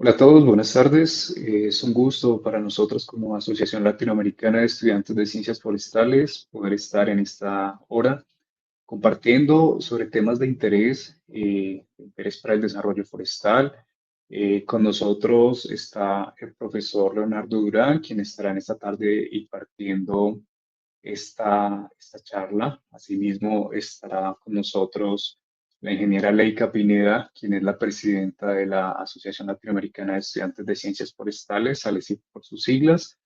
Hola a todos, buenas tardes. Es un gusto para nosotros como Asociación Latinoamericana de Estudiantes de Ciencias Forestales poder estar en esta hora compartiendo sobre temas de interés para el desarrollo forestal. Con nosotros está el profesor Leonardo Durán, quien estará en esta tarde impartiendo esta charla. Asimismo, estará con nosotros la ingeniera Leica Pineda, quien es la presidenta de la Asociación Latinoamericana de Estudiantes de Ciencias Forestales, ALECIF por sus siglas.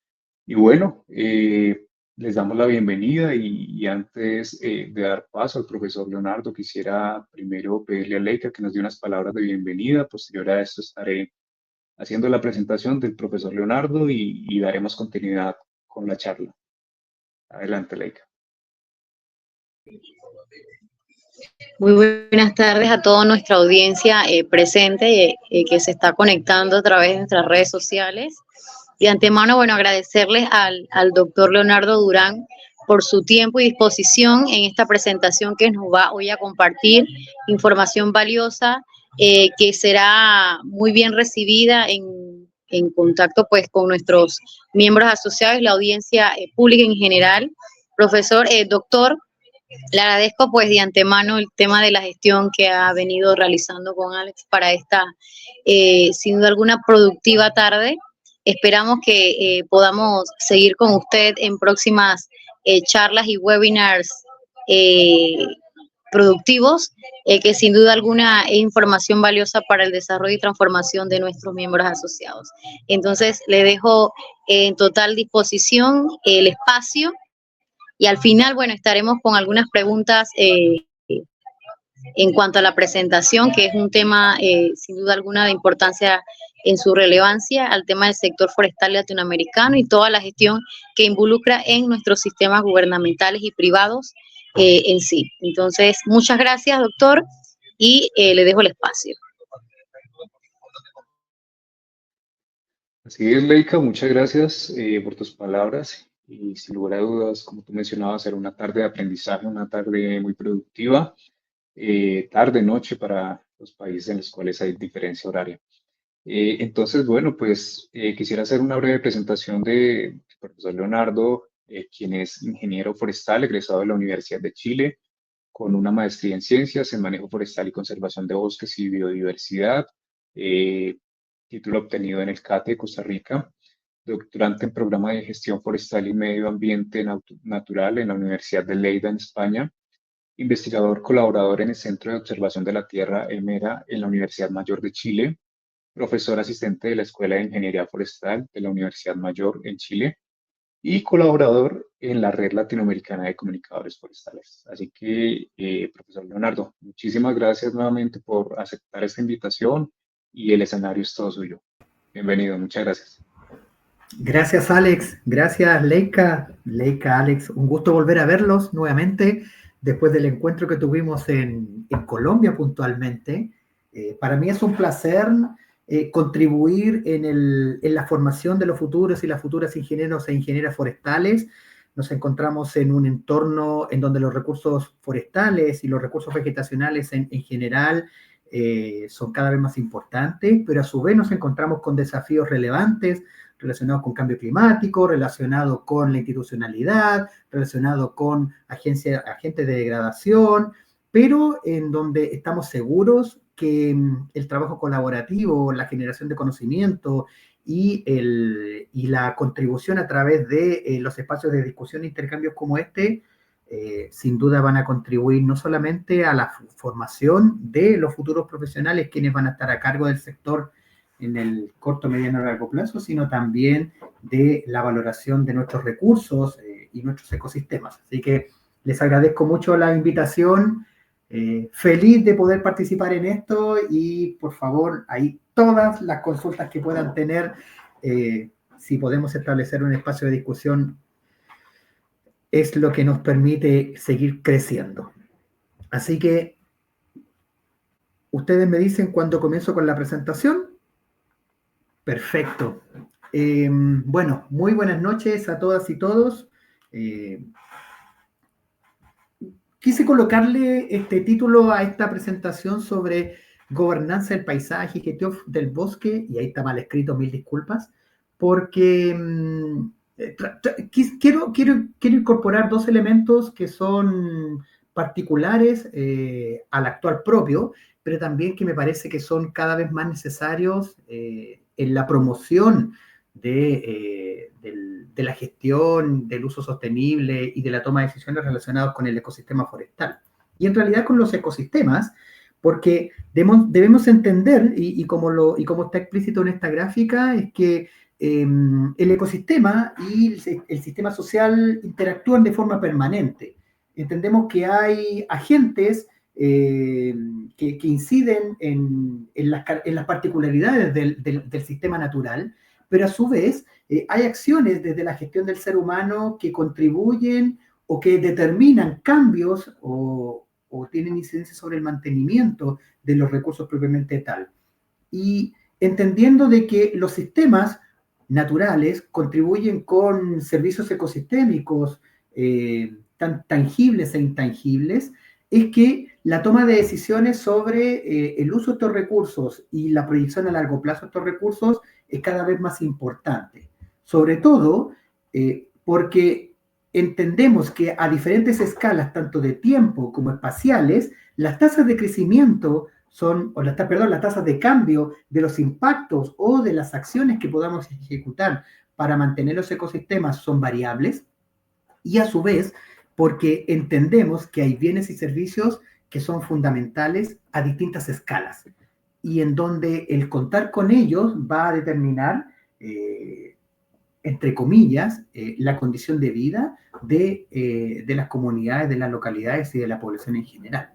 Y bueno, les damos la bienvenida y antes de dar paso al profesor Leonardo, quisiera primero pedirle a Leica que nos dé unas palabras de bienvenida. Posterior a esto estaré haciendo la presentación del profesor Leonardo y daremos continuidad con la charla. Adelante, Leica. Muy buenas tardes a toda nuestra audiencia presente que se está conectando a través de nuestras redes sociales. De antemano, bueno, agradecerles al doctor Leonardo Durán por su tiempo y disposición en esta presentación que nos va hoy a compartir información valiosa que será muy bien recibida en contacto pues con nuestros miembros asociados, la audiencia pública en general. Profesor, doctor, le agradezco pues de antemano el tema de la gestión que ha venido realizando con Alex para esta, sin duda alguna, productiva tarde. Esperamos que podamos seguir con usted en próximas charlas y webinars productivos, que sin duda alguna es información valiosa para el desarrollo y transformación de nuestros miembros asociados. Entonces, le dejo en total disposición el espacio. Y al final, bueno, estaremos con algunas preguntas en cuanto a la presentación, que es un tema sin duda alguna de importancia en su relevancia al tema del sector forestal latinoamericano y toda la gestión que involucra en nuestros sistemas gubernamentales y privados en sí. Entonces, muchas gracias, doctor, y le dejo el espacio. Así es, Leica, muchas gracias por tus palabras y sin lugar a dudas, como tú mencionabas, será una tarde de aprendizaje, una tarde muy productiva, tarde, noche para los países en los cuales hay diferencia horaria. Entonces, bueno, pues quisiera hacer una breve presentación del profesor Leonardo, quien es ingeniero forestal egresado de la Universidad de Chile, con una maestría en ciencias en manejo forestal y conservación de bosques y biodiversidad, eh, título obtenido en el CATE de Costa Rica, doctorante en programa de gestión forestal y medio ambiente natural en la Universidad de Lleida en España, investigador colaborador en el Centro de Observación de la Tierra, EMERA, en la Universidad Mayor de Chile, profesor asistente de la Escuela de Ingeniería Forestal de la Universidad Mayor en Chile y colaborador en la Red Latinoamericana de Comunicadores Forestales. Así que, profesor Leonardo, muchísimas gracias nuevamente por aceptar esta invitación y el escenario es todo suyo. Bienvenido, muchas gracias. Gracias, Alex. Gracias, Leica. Leica, Alex, un gusto volver a verlos nuevamente después del encuentro que tuvimos en Colombia puntualmente. Para mí es un placer contribuir en la formación de los futuros y las futuras ingenieros e ingenieras forestales. Nos encontramos en un entorno en donde los recursos forestales y los recursos vegetacionales en general son cada vez más importantes, pero a su vez nos encontramos con desafíos relevantes relacionados con cambio climático, relacionados con la institucionalidad, relacionados con agentes de degradación, pero en donde estamos seguros que el trabajo colaborativo, la generación de conocimiento y la contribución a través de los espacios de discusión e intercambios como este, sin duda van a contribuir no solamente a la formación de los futuros profesionales quienes van a estar a cargo del sector en el corto, mediano y largo plazo, sino también de la valoración de nuestros recursos y nuestros ecosistemas. Así que les agradezco mucho la invitación, feliz de poder participar en esto y por favor, ahí todas las consultas que puedan tener, si podemos establecer un espacio de discusión, es lo que nos permite seguir creciendo. Así que ustedes me dicen cuándo comienzo con la presentación. Perfecto. Bueno, muy buenas noches a todas y todos. Quise colocarle este título a esta presentación sobre gobernanza del paisaje, gestión del bosque, y ahí está mal escrito, mil disculpas, porque quiero incorporar dos elementos que son particulares al actual propio, pero también que me parece que son cada vez más necesarios en la promoción de la gestión, del uso sostenible y de la toma de decisiones relacionadas con el ecosistema forestal. Y en realidad con los ecosistemas, porque debemos entender, y como está explícito en esta gráfica, es que el ecosistema y el sistema social interactúan de forma permanente. Entendemos que hay agentes que inciden en las particularidades del sistema natural, pero a su vez hay acciones desde la gestión del ser humano que contribuyen o que determinan cambios o tienen incidencia sobre el mantenimiento de los recursos propiamente tal. Y entendiendo de que los sistemas naturales contribuyen con servicios ecosistémicos tan tangibles e intangibles, es que la toma de decisiones sobre el uso de estos recursos y la proyección a largo plazo de estos recursos es cada vez más importante. Sobre todo porque entendemos que a diferentes escalas, tanto de tiempo como espaciales, las tasas de crecimiento las tasas de cambio de los impactos o de las acciones que podamos ejecutar para mantener los ecosistemas son variables, y a su vez porque entendemos que hay bienes y servicios que son fundamentales a distintas escalas y en donde el contar con ellos va a determinar, entre comillas, la condición de vida de las comunidades, de las localidades y de la población en general.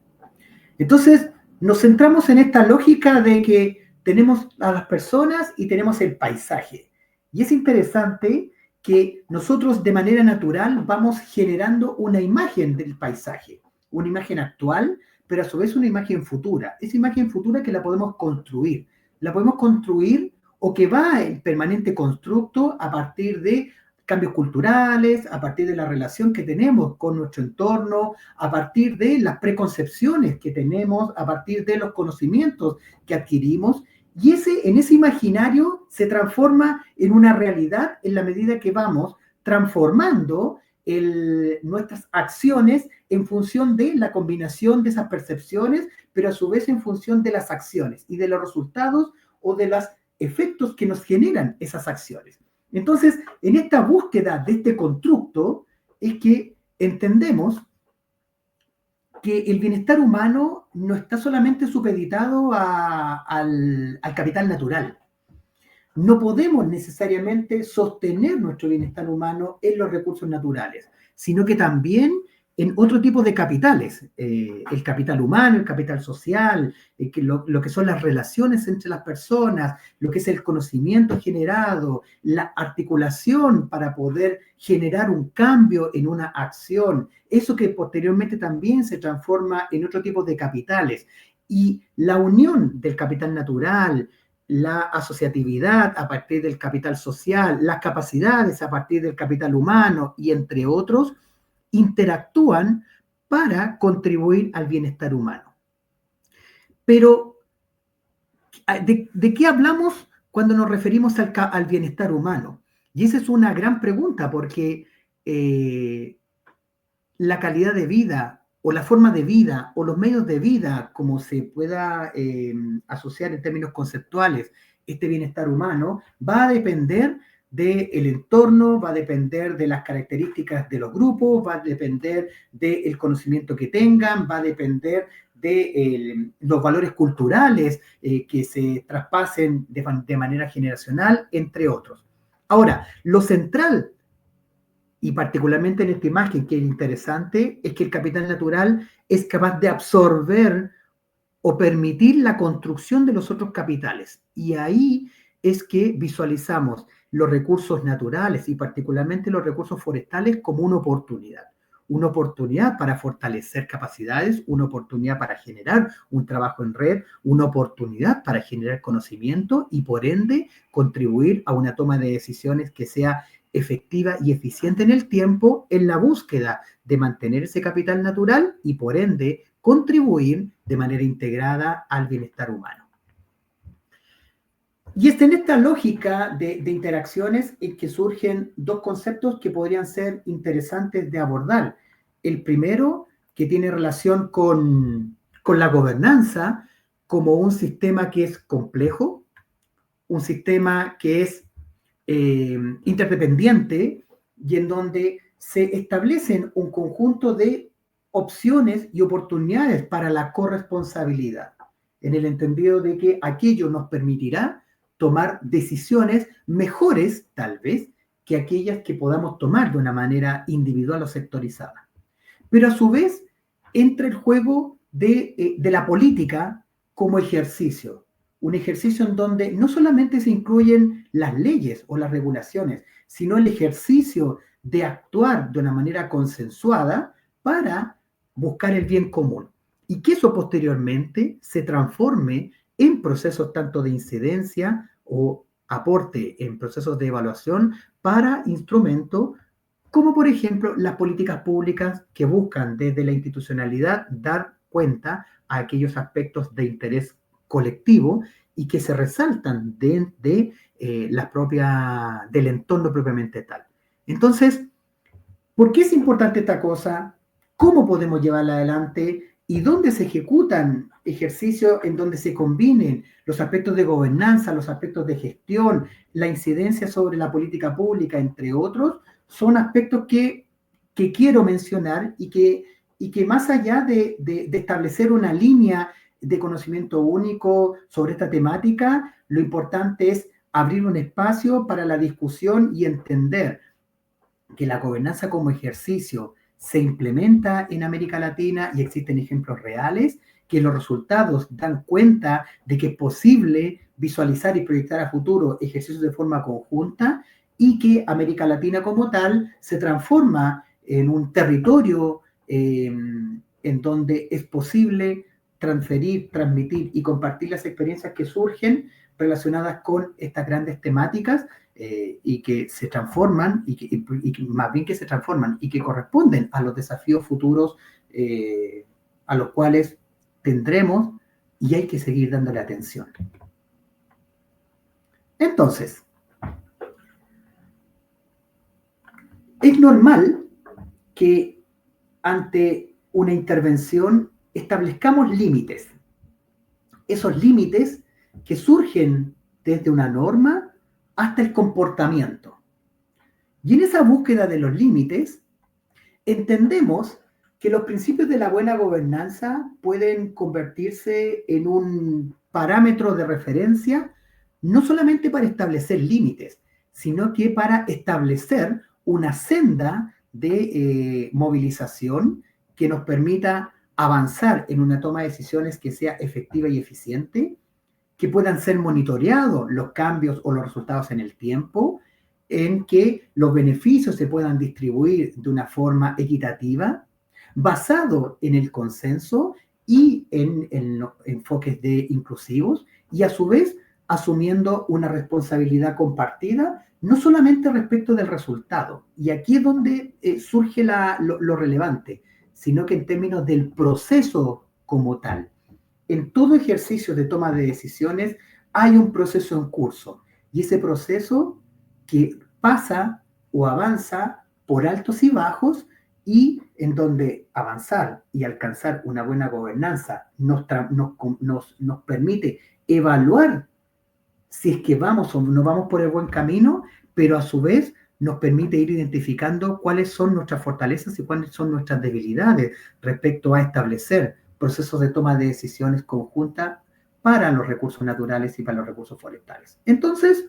Entonces, nos centramos en esta lógica de que tenemos a las personas y tenemos el paisaje. Y es interesante que nosotros de manera natural vamos generando una imagen del paisaje, una imagen actual, pero a su vez una imagen futura. Esa imagen futura que la podemos construir o que va en permanente constructo a partir de cambios culturales, a partir de la relación que tenemos con nuestro entorno, a partir de las preconcepciones que tenemos, a partir de los conocimientos que adquirimos, y en ese imaginario se transforma en una realidad en la medida que vamos transformando nuestras acciones en función de la combinación de esas percepciones, pero a su vez en función de las acciones y de los resultados o de los efectos que nos generan esas acciones. Entonces, en esta búsqueda de este constructo es que entendemos que el bienestar humano no está solamente supeditado al capital natural. No podemos necesariamente sostener nuestro bienestar humano en los recursos naturales, sino que también en otro tipo de capitales, el capital humano, el capital social, lo que son las relaciones entre las personas, lo que es el conocimiento generado, la articulación para poder generar un cambio en una acción, eso que posteriormente también se transforma en otro tipo de capitales. Y la unión del capital natural, la asociatividad a partir del capital social, las capacidades a partir del capital humano y entre otros, interactúan para contribuir al bienestar humano. Pero, ¿de qué hablamos cuando nos referimos al bienestar humano? Y esa es una gran pregunta, porque la calidad de vida o la forma de vida o los medios de vida, como se pueda asociar en términos conceptuales este bienestar humano, va a depender del entorno, va a depender de las características de los grupos, va a depender del conocimiento que tengan, va a depender de los valores culturales que se traspasen de manera generacional, entre otros. Ahora, lo central, y particularmente en esta imagen que es interesante, es que el capital natural es capaz de absorber o permitir la construcción de los otros capitales. Y ahí es que visualizamos los recursos naturales y particularmente los recursos forestales como una oportunidad para fortalecer capacidades, una oportunidad para generar un trabajo en red, una oportunidad para generar conocimiento y por ende contribuir a una toma de decisiones que sea efectiva y eficiente en el tiempo en la búsqueda de mantener ese capital natural y por ende contribuir de manera integrada al bienestar humano. Y es en esta lógica de interacciones en que surgen dos conceptos que podrían ser interesantes de abordar. El primero, que tiene relación con la gobernanza como un sistema que es complejo, un sistema que es interdependiente y en donde se establecen un conjunto de opciones y oportunidades para la corresponsabilidad, en el entendido de que aquello nos permitirá tomar decisiones mejores, tal vez, que aquellas que podamos tomar de una manera individual o sectorizada. Pero a su vez entra el juego de la política como ejercicio, un ejercicio en donde no solamente se incluyen las leyes o las regulaciones, sino el ejercicio de actuar de una manera consensuada para buscar el bien común. Y que eso posteriormente se transforme en procesos tanto de incidencia o aporte en procesos de evaluación para instrumentos como por ejemplo las políticas públicas que buscan desde la institucionalidad dar cuenta a aquellos aspectos de interés colectivo y que se resaltan del entorno propiamente tal. Entonces, ¿por qué es importante esta cosa? ¿Cómo podemos llevarla adelante? ¿Y dónde se ejecutan ejercicios en donde se combinen los aspectos de gobernanza, los aspectos de gestión, la incidencia sobre la política pública, entre otros? Son aspectos que quiero mencionar y que más allá de establecer una línea de conocimiento único sobre esta temática, lo importante es abrir un espacio para la discusión y entender que la gobernanza como ejercicio se implementa en América Latina y existen ejemplos reales, que los resultados dan cuenta de que es posible visualizar y proyectar a futuro ejercicios de forma conjunta y que América Latina como tal se transforma en un territorio en donde es posible transferir, transmitir y compartir las experiencias que surgen relacionadas con estas grandes temáticas y que se transforman, y más bien que se transforman y que corresponden a los desafíos futuros a los cuales tendremos y hay que seguir dándole atención. Entonces, es normal que ante una intervención establezcamos límites. Esos límites que surgen desde una norma hasta el comportamiento. Y en esa búsqueda de los límites, entendemos que los principios de la buena gobernanza pueden convertirse en un parámetro de referencia, no solamente para establecer límites, sino que para establecer una senda de movilización que nos permita avanzar en una toma de decisiones que sea efectiva y eficiente, que puedan ser monitoreados los cambios o los resultados en el tiempo, en que los beneficios se puedan distribuir de una forma equitativa, basado en el consenso y en enfoques inclusivos, y a su vez asumiendo una responsabilidad compartida, no solamente respecto del resultado, y aquí es donde surge lo relevante, sino que en términos del proceso como tal. En todo ejercicio de toma de decisiones hay un proceso en curso, y ese proceso que pasa o avanza por altos y bajos, y en donde avanzar y alcanzar una buena gobernanza nos permite evaluar si es que vamos o no vamos por el buen camino, pero a su vez nos permite ir identificando cuáles son nuestras fortalezas y cuáles son nuestras debilidades respecto a establecer procesos de toma de decisiones conjuntas para los recursos naturales y para los recursos forestales. Entonces,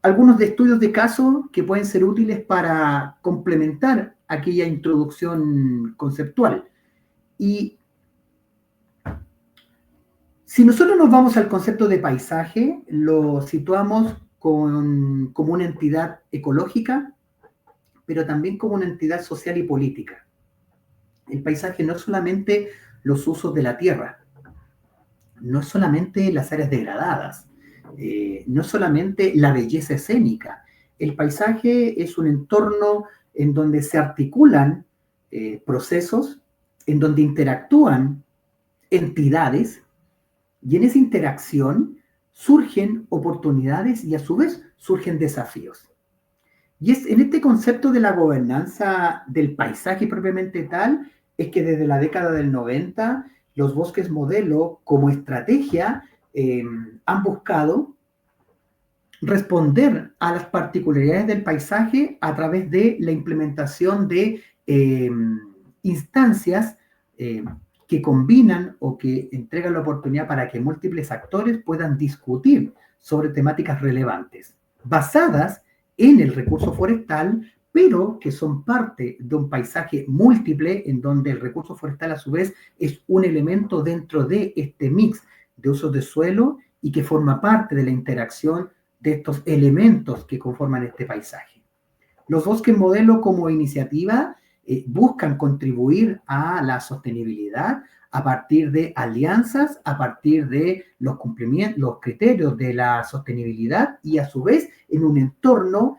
algunos de estudios de caso que pueden ser útiles para complementar aquella introducción conceptual. Y si nosotros nos vamos al concepto de paisaje, lo situamos como una entidad ecológica, pero también como una entidad social y política. El paisaje no es solamente los usos de la tierra, no es solamente las áreas degradadas, no es solamente la belleza escénica, el paisaje es un entorno en donde se articulan procesos, en donde interactúan entidades, y en esa interacción surgen oportunidades y a su vez surgen desafíos. Y es en este concepto de la gobernanza del paisaje propiamente tal, es que desde la década del 90, los bosques modelo como estrategia han buscado responder a las particularidades del paisaje a través de la implementación de instancias que combinan o que entregan la oportunidad para que múltiples actores puedan discutir sobre temáticas relevantes, basadas en el recurso forestal, pero que son parte de un paisaje múltiple en donde el recurso forestal a su vez es un elemento dentro de este mix de usos de suelo y que forma parte de la interacción de estos elementos que conforman este paisaje. Los bosques modelo como iniciativa buscan contribuir a la sostenibilidad a partir de alianzas, a partir de los criterios de la sostenibilidad y a su vez en un entorno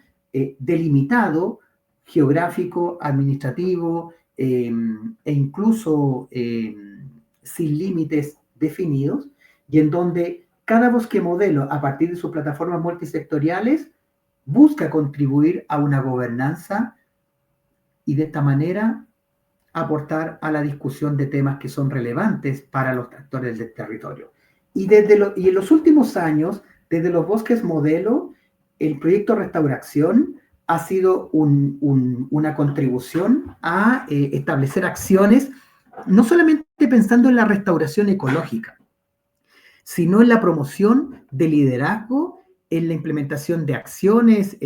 delimitado, geográfico, administrativo e incluso sin límites definidos, y en donde cada bosque modelo, a partir de sus plataformas multisectoriales, busca contribuir a una gobernanza y de esta manera aportar a la discusión de temas que son relevantes para los actores del territorio. Y en los últimos años, desde los bosques modelo, el proyecto Restauración ha sido una contribución a establecer acciones, no solamente pensando en la restauración ecológica, sino en la promoción de liderazgo, en la implementación de acciones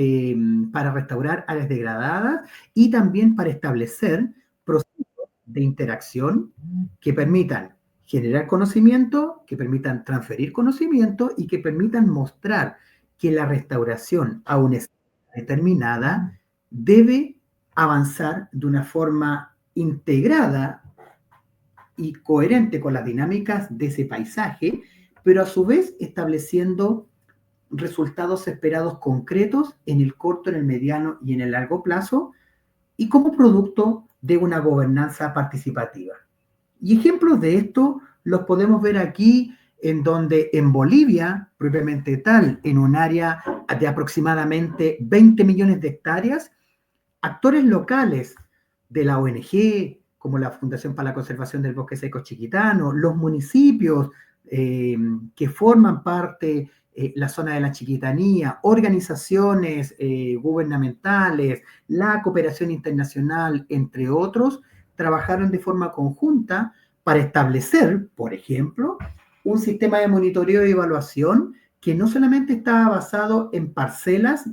para restaurar áreas degradadas y también para establecer procesos de interacción que permitan generar conocimiento, que permitan transferir conocimiento y que permitan mostrar que la restauración a una escala determinada debe avanzar de una forma integrada y coherente con las dinámicas de ese paisaje, pero a su vez estableciendo resultados esperados concretos en el corto, en el mediano y en el largo plazo, y como producto de una gobernanza participativa. Y ejemplos de esto los podemos ver aquí, en donde en Bolivia, propiamente tal, en un área de aproximadamente 20 millones de hectáreas, actores locales de la ONG, como la Fundación para la Conservación del Bosque Seco Chiquitano, los municipios que forman parte la zona de la Chiquitanía, organizaciones gubernamentales, la cooperación internacional, entre otros, trabajaron de forma conjunta para establecer, por ejemplo, un sistema de monitoreo y evaluación que no solamente estaba basado en parcelas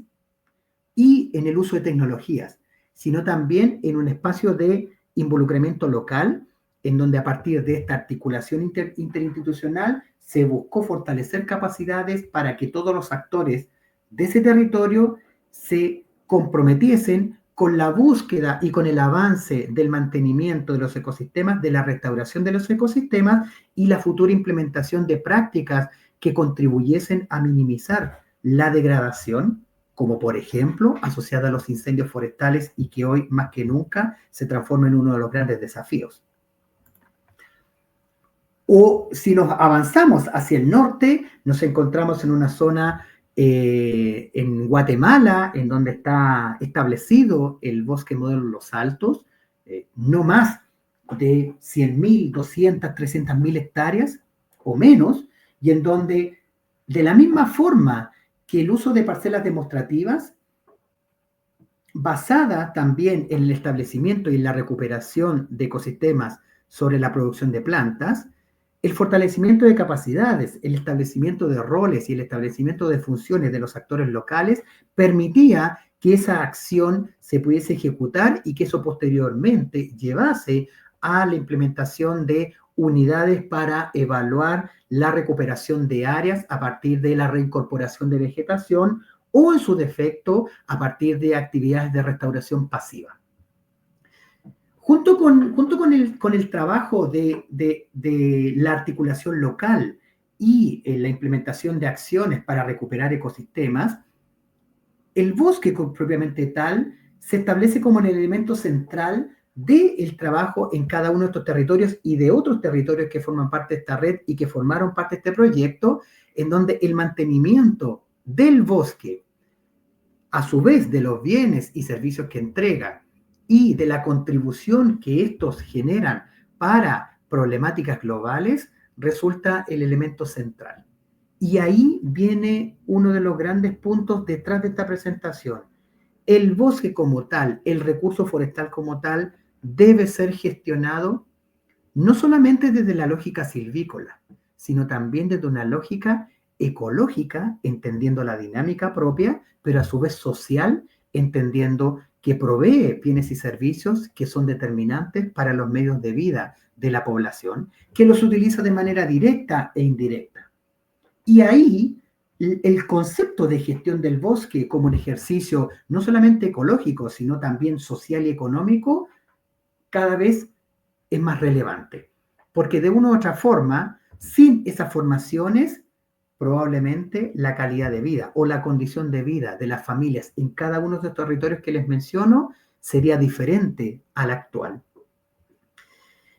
y en el uso de tecnologías, sino también en un espacio de involucramiento local, en donde a partir de esta articulación interinstitucional se buscó fortalecer capacidades para que todos los actores de ese territorio se comprometiesen con la búsqueda y con el avance del mantenimiento de los ecosistemas, de la restauración de los ecosistemas y la futura implementación de prácticas que contribuyesen a minimizar la degradación, como por ejemplo asociada a los incendios forestales y que hoy más que nunca se transforma en uno de los grandes desafíos. O si nos avanzamos hacia el norte, nos encontramos en una zona en Guatemala, en donde está establecido el bosque modelo Los Altos, no más de 100.000, 200, 300.000 hectáreas o menos, y en donde de la misma forma que el uso de parcelas demostrativas, basada también en el establecimiento y en la recuperación de ecosistemas sobre la producción de plantas, el fortalecimiento de capacidades, el establecimiento de roles y el establecimiento de funciones de los actores locales permitía que esa acción se pudiese ejecutar y que eso posteriormente llevase a la implementación de unidades para evaluar la recuperación de áreas a partir de la reincorporación de vegetación o, en su defecto, a partir de actividades de restauración pasiva. Junto con el trabajo de la articulación local y la implementación de acciones para recuperar ecosistemas, El bosque propiamente tal se establece como el elemento central del trabajo en cada uno de estos territorios y de otros territorios que forman parte de esta red y que formaron parte de este proyecto, en donde el mantenimiento del bosque, a su vez de los bienes y servicios que entrega y de la contribución que estos generan para problemáticas globales, resulta el elemento central. Y ahí viene uno de los grandes puntos detrás de esta presentación. El bosque como tal, el recurso forestal como tal, debe ser gestionado no solamente desde la lógica silvícola, sino también desde una lógica ecológica, entendiendo la dinámica propia, pero a su vez social, entendiendo que provee bienes y servicios que son determinantes para los medios de vida de la población, que los utiliza de manera directa e indirecta. Y ahí el concepto de gestión del bosque como un ejercicio no solamente ecológico, sino también social y económico, cada vez es más relevante. Porque de una u otra forma, sin esas formaciones, probablemente la calidad de vida o la condición de vida de las familias en cada uno de estos territorios que les menciono sería diferente a la actual.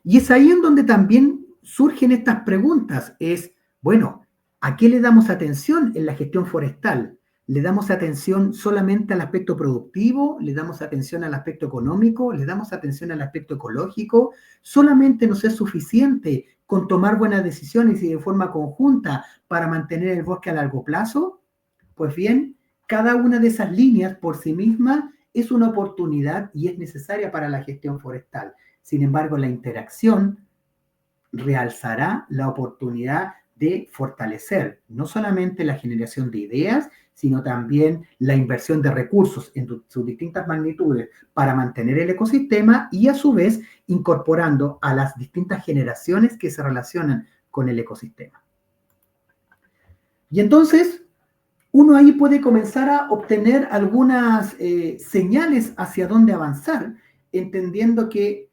Y es ahí en donde también surgen estas preguntas. Es, bueno, ¿a qué le damos atención en la gestión forestal? ¿Le damos atención solamente al aspecto productivo? ¿Le damos atención al aspecto económico? ¿Le damos atención al aspecto ecológico? ¿Solamente nos es suficiente con tomar buenas decisiones y de forma conjunta para mantener el bosque a largo plazo? Pues bien, cada una de esas líneas por sí misma es una oportunidad y es necesaria para la gestión forestal. Sin embargo, la interacción realzará la oportunidad de fortalecer no solamente la generación de ideas, sino también la inversión de recursos en sus distintas magnitudes para mantener el ecosistema y a su vez incorporando a las distintas generaciones que se relacionan con el ecosistema. Y entonces, uno ahí puede comenzar a obtener algunas señales hacia dónde avanzar, entendiendo que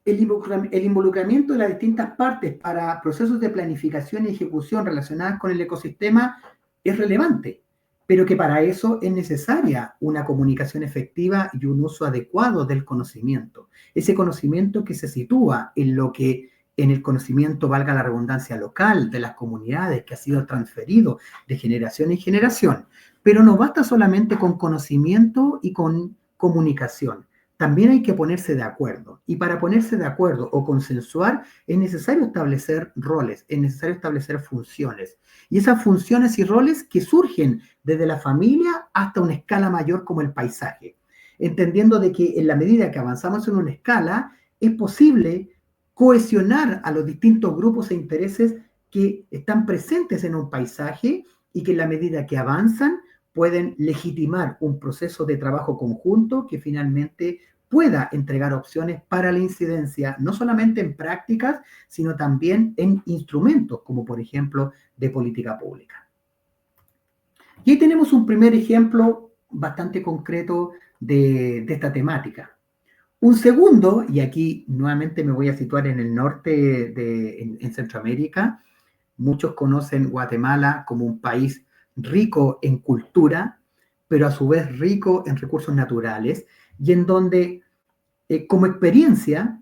el involucramiento de las distintas partes para procesos de planificación y ejecución relacionadas con el ecosistema es relevante, pero que para eso es necesaria una comunicación efectiva y un uso adecuado del conocimiento. Ese conocimiento que se sitúa en lo que en el conocimiento, valga la redundancia, local de las comunidades, que ha sido transferido de generación en generación. Pero no basta solamente con conocimiento y con comunicación. También hay que ponerse de acuerdo. Y para ponerse de acuerdo o consensuar es necesario establecer roles, es necesario establecer funciones. Y esas funciones y roles que surgen desde la familia hasta una escala mayor como el paisaje. Entendiendo de que en la medida que avanzamos en una escala, es posible cohesionar a los distintos grupos e intereses que están presentes en un paisaje y que en la medida que avanzan pueden legitimar un proceso de trabajo conjunto que finalmente pueda entregar opciones para la incidencia, no solamente en prácticas, sino también en instrumentos, como por ejemplo de política pública. Y ahí tenemos un primer ejemplo bastante concreto de esta temática. Un segundo, y aquí nuevamente me voy a situar en el norte, en Centroamérica. Muchos conocen Guatemala como un país rico en cultura, pero a su vez rico en recursos naturales, y en donde, como experiencia,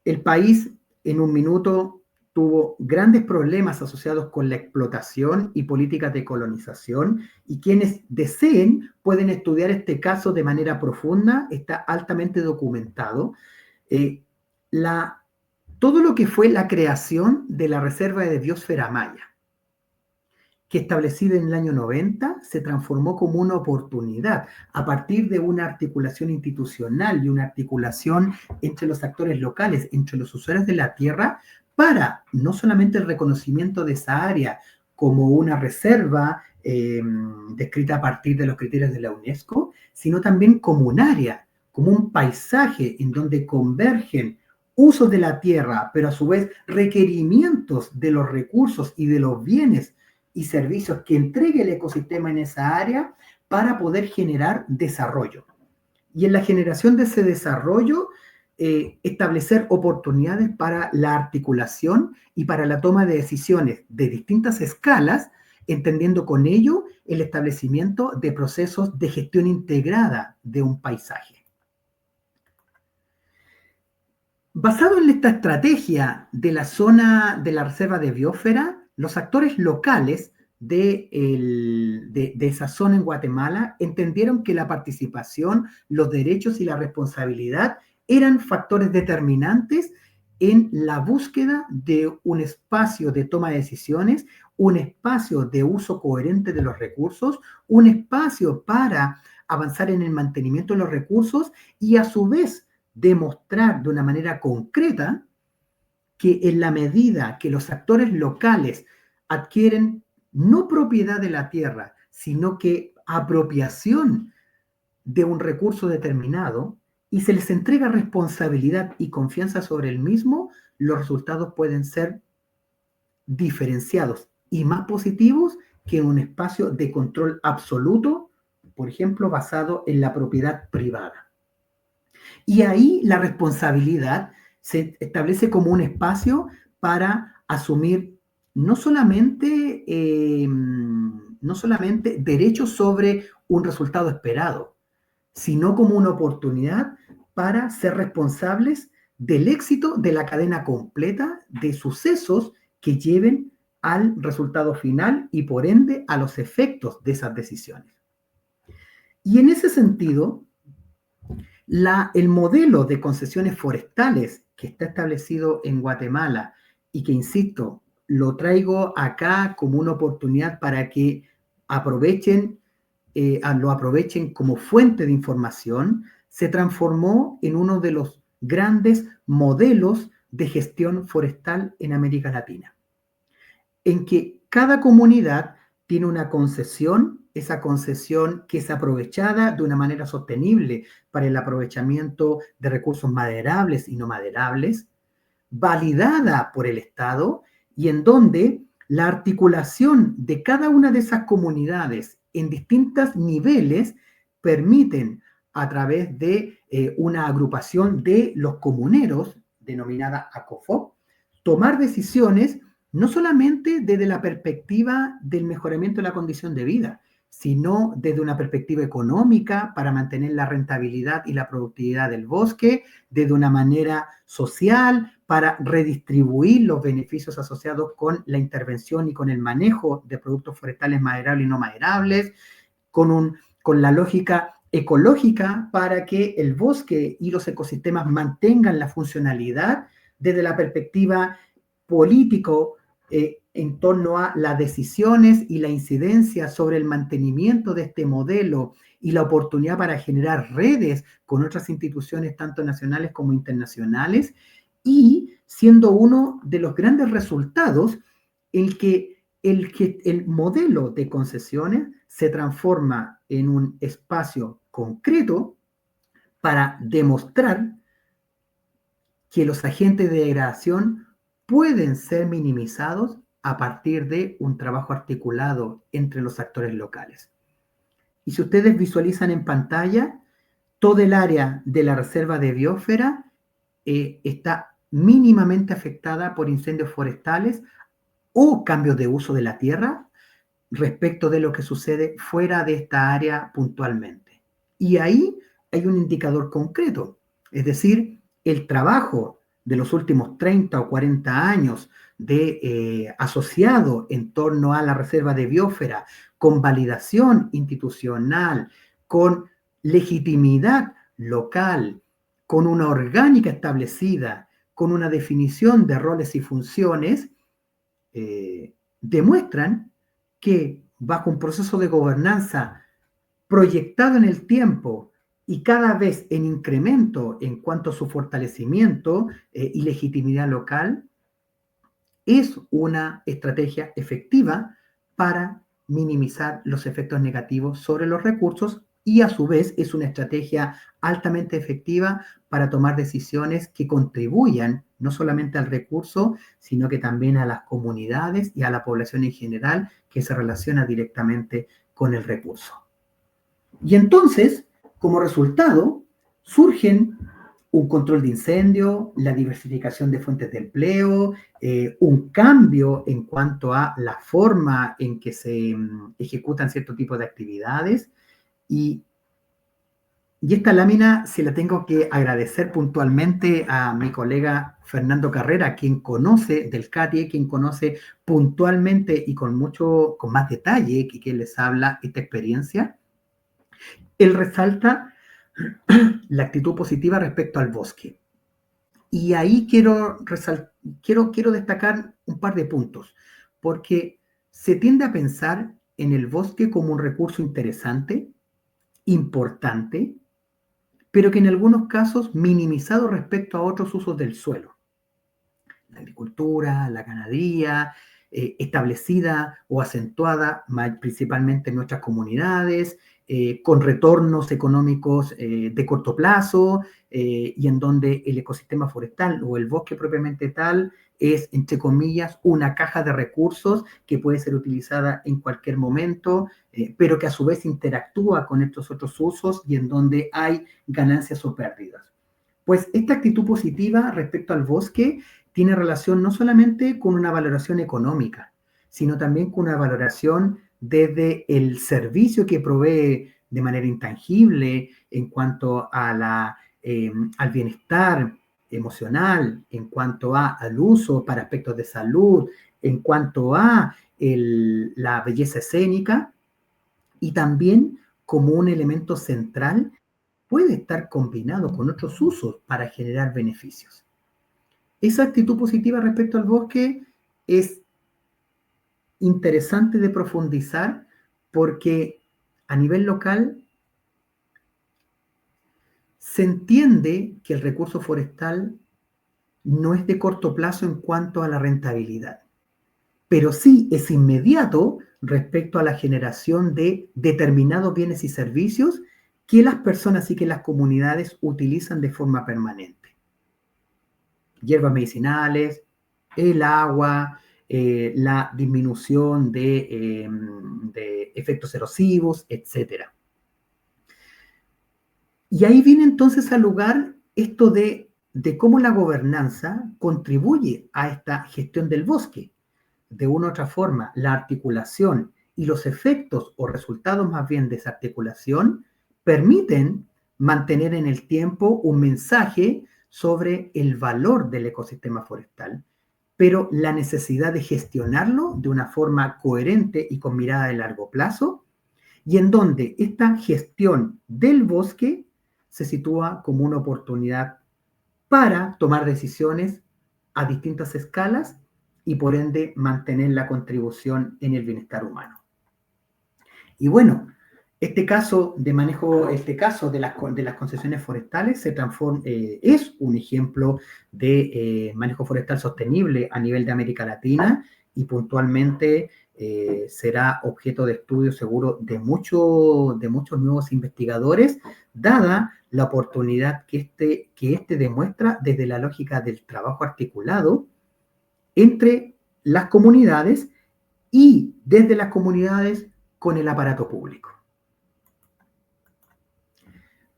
el país en un minuto tuvo grandes problemas asociados con la explotación y políticas de colonización, y quienes deseen pueden estudiar este caso de manera profunda, está altamente documentado. Todo lo que fue la creación de la Reserva de Biosfera Maya, que establecida en el año 90, se transformó como una oportunidad a partir de una articulación institucional y una articulación entre los actores locales, entre los usuarios de la tierra, para no solamente el reconocimiento de esa área como una reserva descrita a partir de los criterios de la UNESCO, sino también como un área, como un paisaje en donde convergen usos de la tierra, pero a su vez requerimientos de los recursos y de los bienes y servicios que entregue el ecosistema en esa área para poder generar desarrollo. Y en la generación de ese desarrollo, establecer oportunidades para la articulación y para la toma de decisiones de distintas escalas entendiendo con ello el establecimiento de procesos de gestión integrada de un paisaje. Basado en esta estrategia de la zona de la reserva de biosfera, los actores locales de esa zona en Guatemala entendieron que la participación, los derechos y la responsabilidad eran factores determinantes en la búsqueda de un espacio de toma de decisiones, un espacio de uso coherente de los recursos, un espacio para avanzar en el mantenimiento de los recursos y a su vez demostrar de una manera concreta que en la medida que los actores locales adquieren no propiedad de la tierra, sino que apropiación de un recurso determinado y se les entrega responsabilidad y confianza sobre el mismo, los resultados pueden ser diferenciados y más positivos que en un espacio de control absoluto, por ejemplo, basado en la propiedad privada. Y ahí la responsabilidad se establece como un espacio para asumir no solamente derechos sobre un resultado esperado, sino como una oportunidad para ser responsables del éxito de la cadena completa de sucesos que lleven al resultado final y por ende a los efectos de esas decisiones. Y en ese sentido, el modelo de concesiones forestales que está establecido en Guatemala y que, insisto, lo traigo acá como una oportunidad para que lo aprovechen como fuente de información, se transformó en uno de los grandes modelos de gestión forestal en América Latina, en que cada comunidad tiene una concesión, esa concesión que es aprovechada de una manera sostenible para el aprovechamiento de recursos maderables y no maderables, validada por el Estado y en donde la articulación de cada una de esas comunidades en distintos niveles permiten, a través de una agrupación de los comuneros, denominada ACOFOC, tomar decisiones no solamente desde la perspectiva del mejoramiento de la condición de vida, sino desde una perspectiva económica para mantener la rentabilidad y la productividad del bosque, desde una manera social para redistribuir los beneficios asociados con la intervención y con el manejo de productos forestales maderables y no maderables, con la lógica ecológica para que el bosque y los ecosistemas mantengan la funcionalidad desde la perspectiva político en torno a las decisiones y la incidencia sobre el mantenimiento de este modelo y la oportunidad para generar redes con otras instituciones, tanto nacionales como internacionales, y siendo uno de los grandes resultados el que el modelo de concesiones se transforma en un espacio concreto para demostrar que los agentes de degradación pueden ser minimizados a partir de un trabajo articulado entre los actores locales. Y si ustedes visualizan en pantalla, todo el área de la reserva de biosfera está mínimamente afectada por incendios forestales o cambios de uso de la tierra respecto de lo que sucede fuera de esta área puntualmente. Y ahí hay un indicador concreto, es decir, el trabajo de los últimos 30 o 40 años asociado en torno a la reserva de biosfera, con validación institucional, con legitimidad local, con una orgánica establecida, con una definición de roles y funciones, demuestran que bajo un proceso de gobernanza proyectado en el tiempo y cada vez en incremento en cuanto a su fortalecimiento y legitimidad local, es una estrategia efectiva para minimizar los efectos negativos sobre los recursos y a su vez es una estrategia altamente efectiva para tomar decisiones que contribuyan no solamente al recurso, sino que también a las comunidades y a la población en general que se relaciona directamente con el recurso. Y entonces, como resultado, surgen un control de incendio, la diversificación de fuentes de empleo, un cambio en cuanto a la forma en que se ejecutan cierto tipo de actividades. Y esta lámina se la tengo que agradecer puntualmente a mi colega Fernando Carrera, quien conoce del CATIE, quien conoce puntualmente y con más detalle que quien les habla esta experiencia. Él resalta la actitud positiva respecto al bosque. Y ahí quiero destacar un par de puntos, porque se tiende a pensar en el bosque como un recurso interesante, importante, pero que en algunos casos minimizado respecto a otros usos del suelo. La agricultura, la ganadería, establecida o acentuada principalmente en nuestras comunidades, con retornos económicos de corto plazo, y en donde el ecosistema forestal o el bosque propiamente tal es, entre comillas, una caja de recursos que puede ser utilizada en cualquier momento, pero que a su vez interactúa con estos otros usos y en donde hay ganancias o pérdidas. Pues esta actitud positiva respecto al bosque tiene relación no solamente con una valoración económica, sino también con una valoración desde el servicio que provee de manera intangible en cuanto a al bienestar emocional, en cuanto al uso para aspectos de salud, en cuanto a la belleza escénica, y también como un elemento central puede estar combinado con otros usos para generar beneficios. Esa actitud positiva respecto al bosque es interesante de profundizar porque a nivel local se entiende que el recurso forestal no es de corto plazo en cuanto a la rentabilidad, pero sí es inmediato respecto a la generación de determinados bienes y servicios que las personas y que las comunidades utilizan de forma permanente. Hierbas medicinales, el agua, la disminución de efectos erosivos, etc. Y ahí viene entonces al lugar esto de cómo la gobernanza contribuye a esta gestión del bosque. De una u otra forma, la articulación y los efectos o resultados más bien de esa articulación permiten mantener en el tiempo un mensaje sobre el valor del ecosistema forestal, pero la necesidad de gestionarlo de una forma coherente y con mirada de largo plazo, y en donde esta gestión del bosque se sitúa como una oportunidad para tomar decisiones a distintas escalas y por ende mantener la contribución en el bienestar humano. Y bueno, este caso de las concesiones forestales es un ejemplo de manejo forestal sostenible a nivel de América Latina y puntualmente será objeto de estudio seguro de muchos nuevos investigadores, dada la oportunidad que este demuestra desde la lógica del trabajo articulado entre las comunidades y desde las comunidades con el aparato público.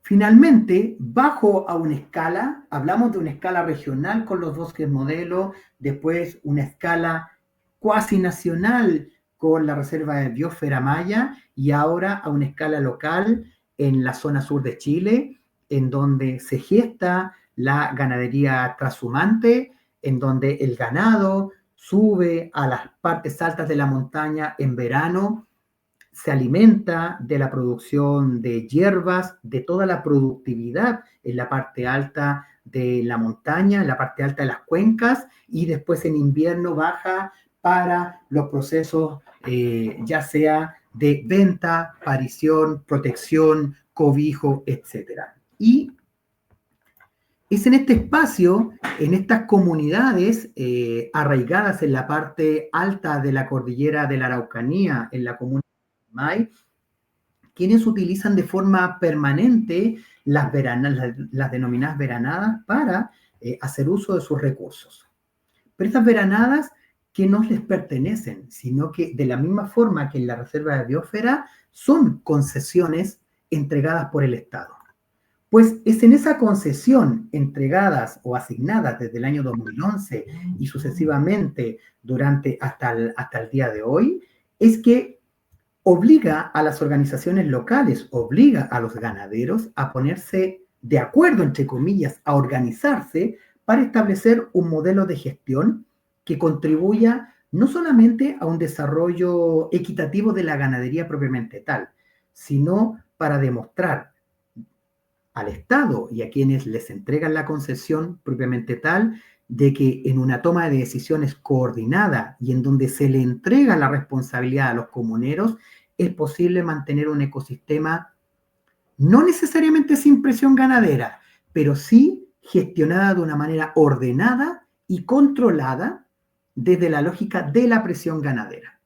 Finalmente, bajo a una escala, hablamos de una escala regional con los bosques modelo, después una escala cuasi nacional con la Reserva de Biosfera Maya y ahora a una escala local en la zona sur de Chile, en donde se gesta la ganadería trashumante, en donde el ganado sube a las partes altas de la montaña en verano, se alimenta de la producción de hierbas, de toda la productividad en la parte alta de la montaña, en la parte alta de las cuencas, y después en invierno baja para los procesos ya sea de venta, parición, protección, cobijo, etc. Y es en este espacio, en estas comunidades arraigadas en la parte alta de la cordillera de la Araucanía, en la comuna de May, quienes utilizan de forma permanente las denominadas veranadas para hacer uso de sus recursos. Pero estas veranadas que no les pertenecen, sino que de la misma forma que en la Reserva de Biosfera son concesiones entregadas por el Estado. Pues es en esa concesión entregadas o asignadas desde el año 2011 y sucesivamente hasta el día de hoy, es que obliga a las organizaciones locales, obliga a los ganaderos a ponerse de acuerdo, entre comillas, a organizarse para establecer un modelo de gestión que contribuya no solamente a un desarrollo equitativo de la ganadería propiamente tal, sino para demostrar al Estado y a quienes les entregan la concesión propiamente tal, de que en una toma de decisiones coordinada y en donde se le entrega la responsabilidad a los comuneros, es posible mantener un ecosistema no necesariamente sin presión ganadera, pero sí gestionada de una manera ordenada y controlada desde la lógica de la presión ganadera.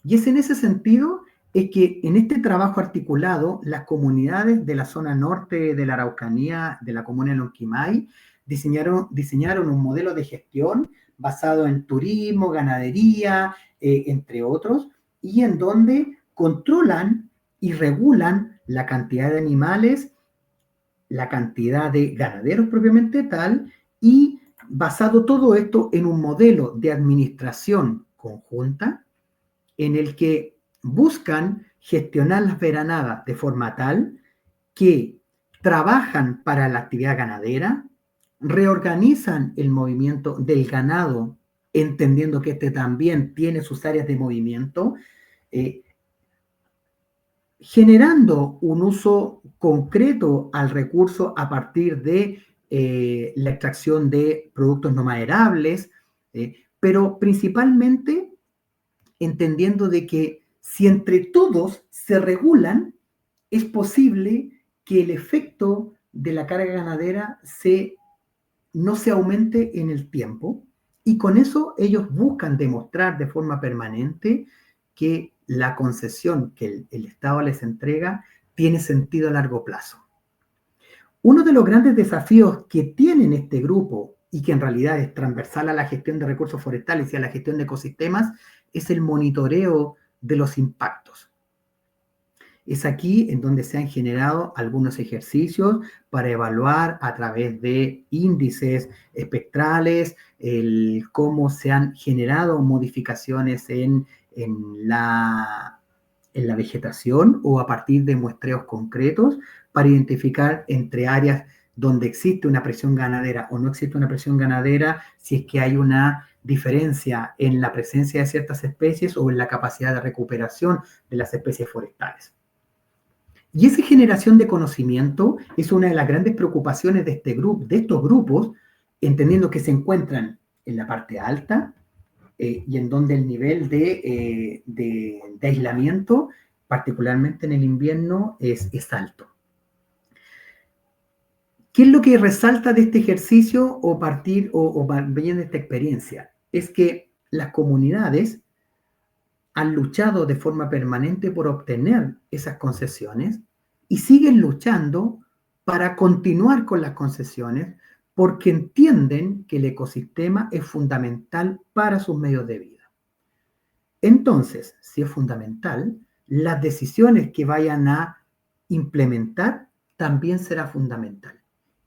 Y es en ese sentido es que en este trabajo articulado, las comunidades de la zona norte de la Araucanía, de la comuna de Lonquimay, diseñaron un modelo de gestión basado en turismo, ganadería, entre otros, y en donde controlan y regulan la cantidad de animales, la cantidad de ganaderos propiamente tal, y basado todo esto en un modelo de administración conjunta en el que buscan gestionar las veranadas de forma tal que trabajan para la actividad ganadera, reorganizan el movimiento del ganado, entendiendo que este también tiene sus áreas de movimiento, generando un uso concreto al recurso a partir de la extracción de productos no maderables, pero principalmente entendiendo de que si entre todos se regulan, es posible que el efecto de la carga ganadera no se aumente en el tiempo, y con eso ellos buscan demostrar de forma permanente que la concesión que el Estado les entrega tiene sentido a largo plazo. Uno de los grandes desafíos que tienen este grupo, y que en realidad es transversal a la gestión de recursos forestales y a la gestión de ecosistemas, es el monitoreo de los impactos. Es aquí en donde se han generado algunos ejercicios para evaluar a través de índices espectrales cómo se han generado modificaciones en la vegetación o a partir de muestreos concretos para identificar entre áreas donde existe una presión ganadera o no existe una presión ganadera, si es que hay una diferencia en la presencia de ciertas especies o en la capacidad de recuperación de las especies forestales. Y esa generación de conocimiento es una de las grandes preocupaciones de estos grupos, entendiendo que se encuentran en la parte alta y en donde el nivel de aislamiento, particularmente en el invierno, es alto. ¿Qué es lo que resalta de este ejercicio o bien de esta experiencia? Es que las comunidades han luchado de forma permanente por obtener esas concesiones y siguen luchando para continuar con las concesiones porque entienden que el ecosistema es fundamental para sus medios de vida. Entonces, si es fundamental, las decisiones que vayan a implementar también será fundamental.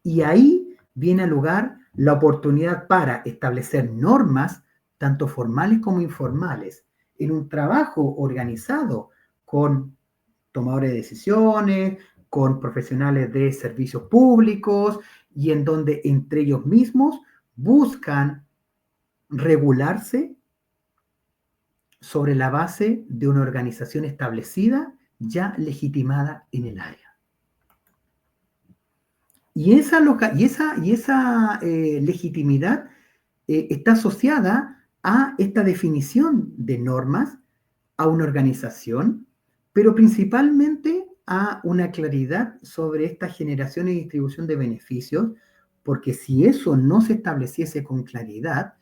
Y ahí viene a lugar la oportunidad para establecer normas, tanto formales como informales, en un trabajo organizado con tomadores de decisiones, con profesionales de servicios públicos, y en donde entre ellos mismos buscan regularse sobre la base de una organización establecida ya legitimada en el área. Y esa legitimidad está asociada a esta definición de normas, a una organización, pero principalmente a una claridad sobre esta generación y distribución de beneficios, porque si eso no se estableciese con claridad,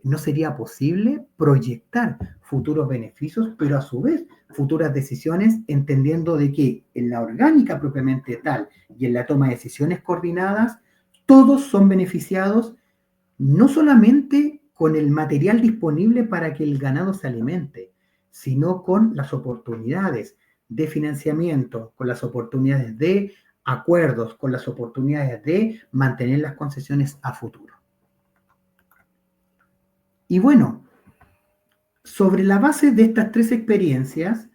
no sería posible proyectar futuros beneficios, pero a su vez futuras decisiones, entendiendo de que en la orgánica propiamente tal y en la toma de decisiones coordinadas, todos son beneficiados no solamente con el material disponible para que el ganado se alimente, sino con las oportunidades de financiamiento, con las oportunidades de acuerdos, con las oportunidades de mantener las concesiones a futuro. Y bueno, sobre la base de estas tres experiencias,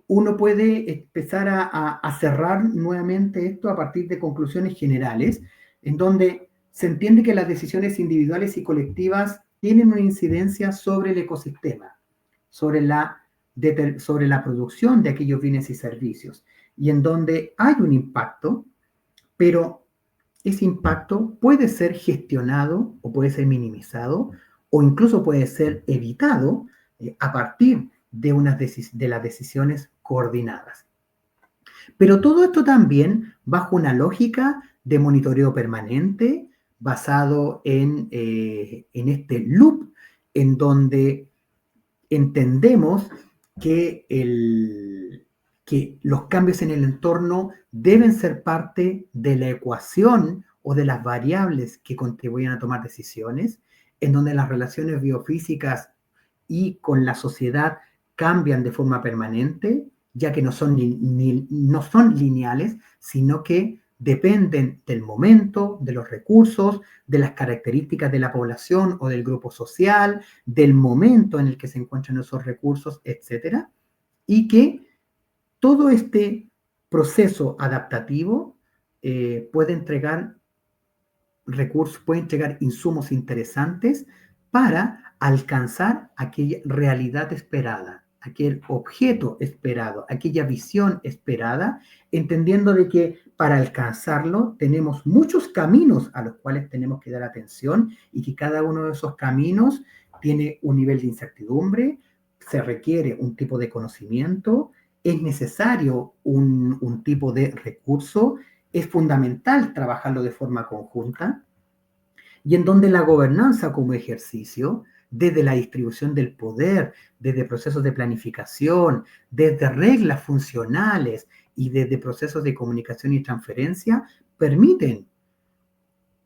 uno puede empezar a cerrar nuevamente esto a partir de conclusiones generales, en donde se entiende que las decisiones individuales y colectivas tienen una incidencia sobre el ecosistema, sobre la producción de aquellos bienes y servicios, y en donde hay un impacto, pero ese impacto puede ser gestionado o puede ser minimizado o incluso puede ser evitado a partir de las decisiones coordinadas. Pero todo esto también bajo una lógica de monitoreo permanente basado en este loop en donde entendemos que los cambios en el entorno deben ser parte de la ecuación o de las variables que contribuyen a tomar decisiones, en donde las relaciones biofísicas y con la sociedad cambian de forma permanente, ya que no son lineales, sino que dependen del momento, de los recursos, de las características de la población o del grupo social, del momento en el que se encuentran esos recursos, etc. Y que todo este proceso adaptativo puede entregar recursos, puede entregar insumos interesantes para alcanzar aquella realidad esperada, aquel objeto esperado, aquella visión esperada, entendiendo de que para alcanzarlo tenemos muchos caminos a los cuales tenemos que dar atención y que cada uno de esos caminos tiene un nivel de incertidumbre, se requiere un tipo de conocimiento, es necesario un tipo de recurso, es fundamental trabajarlo de forma conjunta, y en donde la gobernanza como ejercicio, desde la distribución del poder, desde procesos de planificación, desde reglas funcionales y desde procesos de comunicación y transferencia, permiten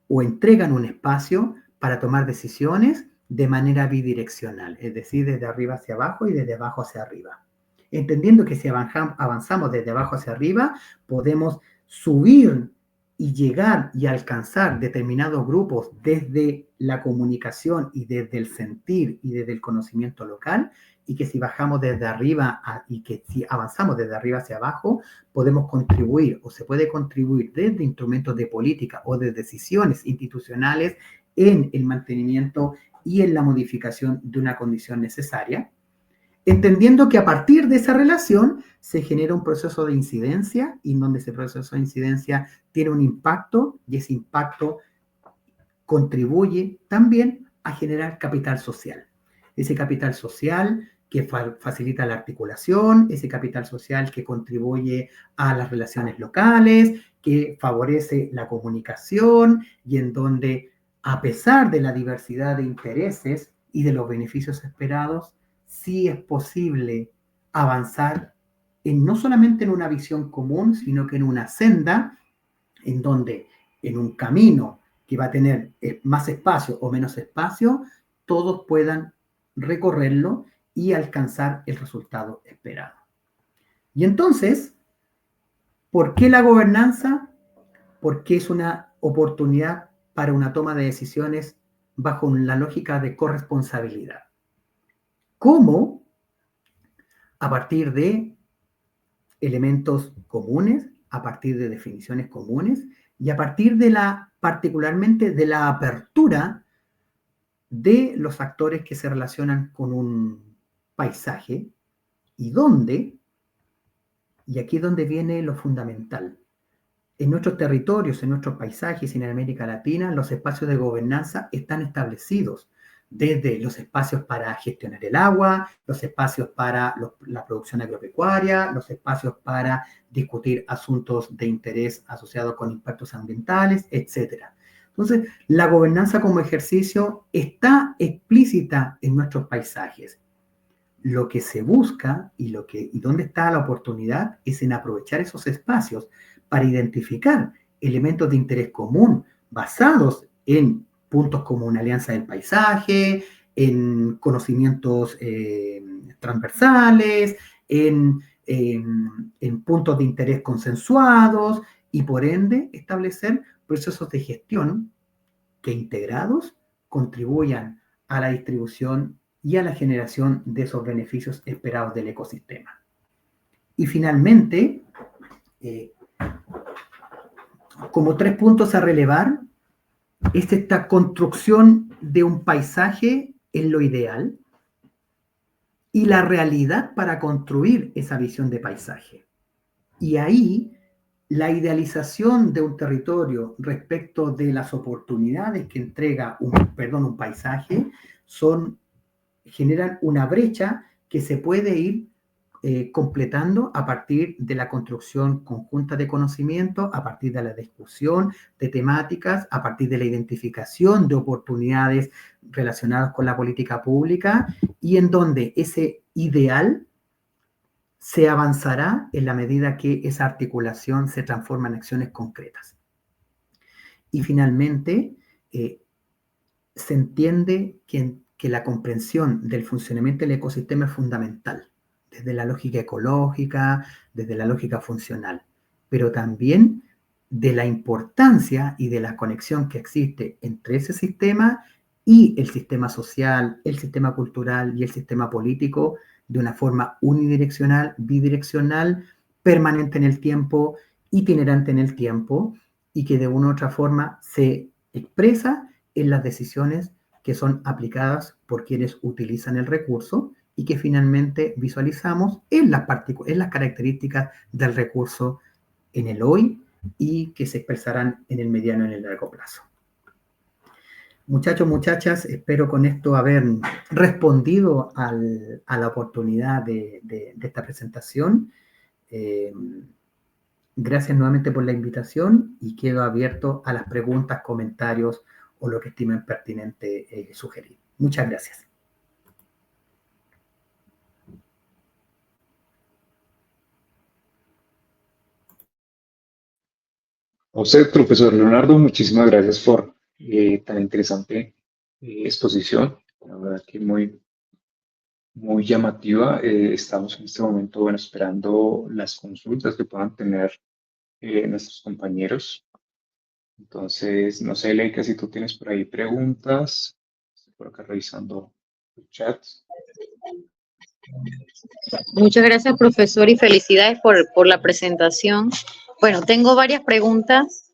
o entregan un espacio para tomar decisiones de manera bidireccional, es decir, desde arriba hacia abajo y desde abajo hacia arriba. Entendiendo que si avanzamos desde abajo hacia arriba, podemos subir y llegar y alcanzar determinados grupos desde la comunicación y desde el sentir y desde el conocimiento local, y que si bajamos desde arriba y que si avanzamos desde arriba hacia abajo, podemos contribuir o se puede contribuir desde instrumentos de política o de decisiones institucionales en el mantenimiento y en la modificación de una condición necesaria, entendiendo que a partir de esa relación se genera un proceso de incidencia y en donde ese proceso de incidencia tiene un impacto y ese impacto contribuye también a generar capital social. Ese capital social que facilita la articulación, ese capital social que contribuye a las relaciones locales, que favorece la comunicación y en donde, a pesar de la diversidad de intereses y de los beneficios esperados, sí es posible avanzar no solamente en una visión común, sino que en una senda en donde en un camino que va a tener más espacio o menos espacio, todos puedan recorrerlo y alcanzar el resultado esperado. Y entonces, ¿por qué la gobernanza? Porque es una oportunidad para una toma de decisiones bajo la lógica de corresponsabilidad. ¿Cómo? A partir de elementos comunes, a partir de definiciones comunes y a partir de particularmente de la apertura de los actores que se relacionan con un paisaje y donde, y aquí es donde viene lo fundamental, en nuestros territorios, en nuestros paisajes y en América Latina, los espacios de gobernanza están establecidos, desde los espacios para gestionar el agua, los espacios para la producción agropecuaria, los espacios para discutir asuntos de interés asociados con impactos ambientales, etc. Entonces, la gobernanza como ejercicio está explícita en nuestros paisajes. Lo que se busca y dónde está la oportunidad es en aprovechar esos espacios para identificar elementos de interés común basados en puntos como una alianza del paisaje, en conocimientos transversales, en puntos de interés consensuados y por ende establecer procesos de gestión que integrados contribuyan a la distribución y a la generación de esos beneficios esperados del ecosistema. Y finalmente, como 3 puntos a relevar, es esta construcción de un paisaje en lo ideal y la realidad para construir esa visión de paisaje. Y ahí, la idealización de un territorio respecto de las oportunidades que entrega un paisaje generan una brecha que se puede ir completando a partir de la construcción conjunta de conocimiento, a partir de la discusión de temáticas, a partir de la identificación de oportunidades relacionadas con la política pública, y en donde ese ideal se avanzará en la medida que esa articulación se transforma en acciones concretas. Y finalmente, se entiende que la comprensión del funcionamiento del ecosistema es fundamental, desde la lógica ecológica, desde la lógica funcional, pero también de la importancia y de la conexión que existe entre ese sistema y el sistema social, el sistema cultural y el sistema político de una forma unidireccional, bidireccional, permanente en el tiempo, itinerante en el tiempo, y que de una u otra forma se expresa en las decisiones que son aplicadas por quienes utilizan el recurso y que finalmente visualizamos en las características del recurso en el hoy y que se expresarán en el mediano y en el largo plazo. Muchachos, muchachas, espero con esto haber respondido a la oportunidad de esta presentación. Gracias nuevamente por la invitación y quedo abierto a las preguntas, comentarios o lo que estimen pertinente sugerir. Muchas gracias. A usted, profesor Leonardo, muchísimas gracias por tan interesante exposición. La verdad que muy llamativa. Estamos en este momento, bueno, esperando las consultas que puedan tener nuestros compañeros. Entonces, no sé, Leica, si tú tienes por ahí preguntas. Estoy por acá revisando el chat. Muchas gracias, profesor, y felicidades por la presentación. Bueno, tengo varias preguntas.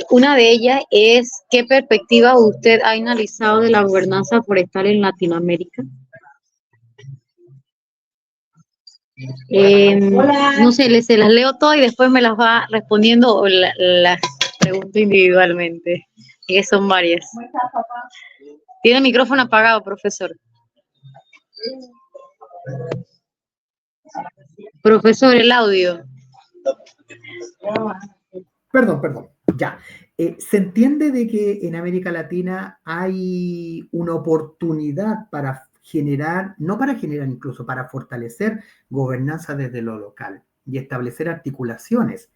Una de ellas es, ¿qué perspectiva usted ha analizado de la gobernanza forestal en Latinoamérica? No sé, se las leo todas y después me las va respondiendo o las pregunto individualmente, que son varias. Tiene el micrófono apagado, profesor. Profesor, el audio. Perdón, ya. Se entiende de que en América Latina hay una oportunidad para generar, no para generar incluso, para fortalecer gobernanza desde lo local y establecer articulaciones.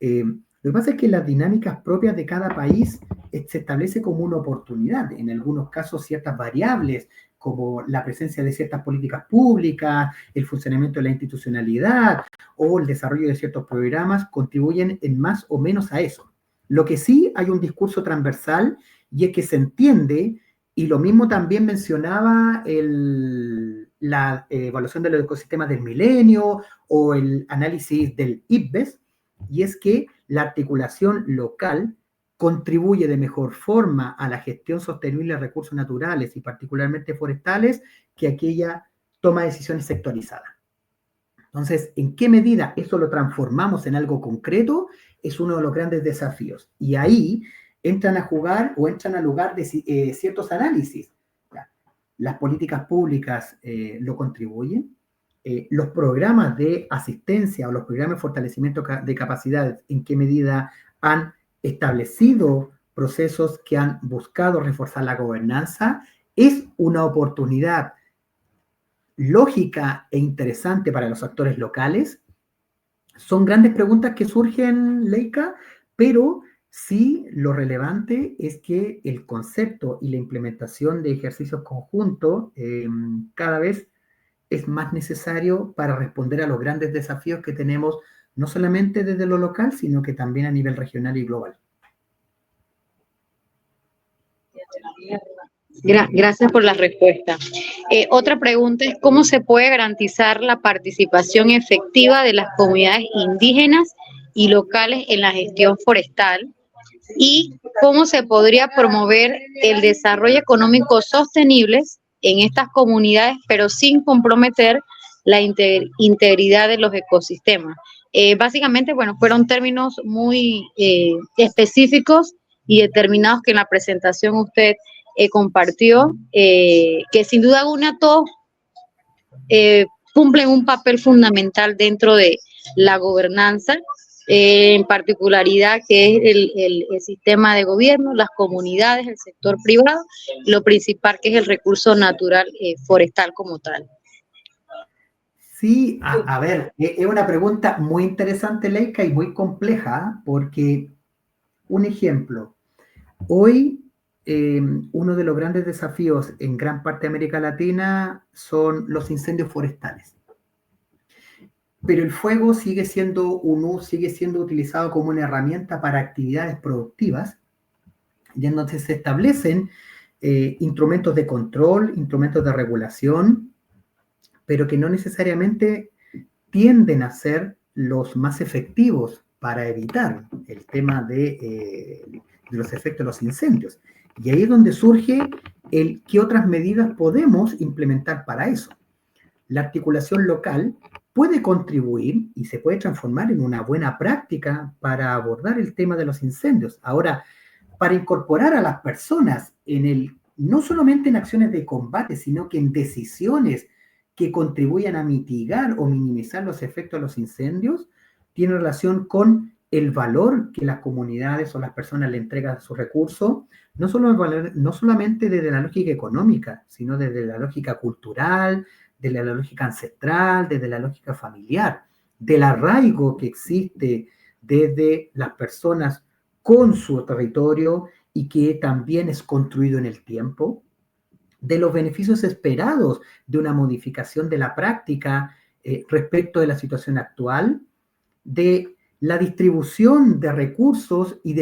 Lo que pasa es que las dinámicas propias de cada país se establece como una oportunidad. En algunos casos ciertas variables, como la presencia de ciertas políticas públicas, el funcionamiento de la institucionalidad o el desarrollo de ciertos programas, contribuyen en más o menos a eso. Lo que sí hay un discurso transversal y es que se entiende, y lo mismo también mencionaba la evaluación de los ecosistemas del milenio o el análisis del IPBES, y es que la articulación local contribuye de mejor forma a la gestión sostenible de recursos naturales y particularmente forestales que aquella toma de decisiones sectorizadas. Entonces, ¿en qué medida eso lo transformamos en algo concreto? Es uno de los grandes desafíos. Y ahí entran a jugar o entran al lugar de ciertos análisis. Las políticas públicas lo contribuyen. Los programas de asistencia o los programas de fortalecimiento de capacidades, ¿en qué medida han establecido procesos que han buscado reforzar la gobernanza? Es una oportunidad lógica e interesante para los actores locales. Son grandes preguntas que surgen, Leica, pero sí lo relevante es que el concepto y la implementación de ejercicios conjuntos cada vez es más necesario para responder a los grandes desafíos que tenemos no solamente desde lo local, sino que también a nivel regional y global. Gracias por la respuesta. Otra pregunta es, ¿cómo se puede garantizar la participación efectiva de las comunidades indígenas y locales en la gestión forestal? ¿Y cómo se podría promover el desarrollo económico sostenible en estas comunidades, pero sin comprometer la integridad de los ecosistemas? Básicamente, bueno, fueron términos muy específicos y determinados que en la presentación usted compartió, que sin duda alguna todos cumplen un papel fundamental dentro de la gobernanza, en particularidad que es el sistema de gobierno, las comunidades, el sector privado, lo principal que es el recurso natural forestal como tal. Sí, a ver, es una pregunta muy interesante, Leica, y muy compleja, porque, un ejemplo, hoy uno de los grandes desafíos en gran parte de América Latina son los incendios forestales. Pero el fuego sigue siendo utilizado como una herramienta para actividades productivas, y en donde se establecen instrumentos de control, instrumentos de regulación, pero que no necesariamente tienden a ser los más efectivos para evitar el tema de los efectos de los incendios. Y ahí es donde surge el qué otras medidas podemos implementar para eso. La articulación local puede contribuir y se puede transformar en una buena práctica para abordar el tema de los incendios. Ahora, para incorporar a las personas no solamente en acciones de combate, sino que en decisiones que contribuyan a mitigar o minimizar los efectos de los incendios, tiene relación con el valor que las comunidades o las personas le entregan a sus recursos, no solamente desde la lógica económica, sino desde la lógica cultural, desde la lógica ancestral, desde la lógica familiar, del arraigo que existe desde las personas con su territorio y que también es construido en el tiempo, de los beneficios esperados de una modificación de la práctica respecto de la situación actual, de la distribución de recursos y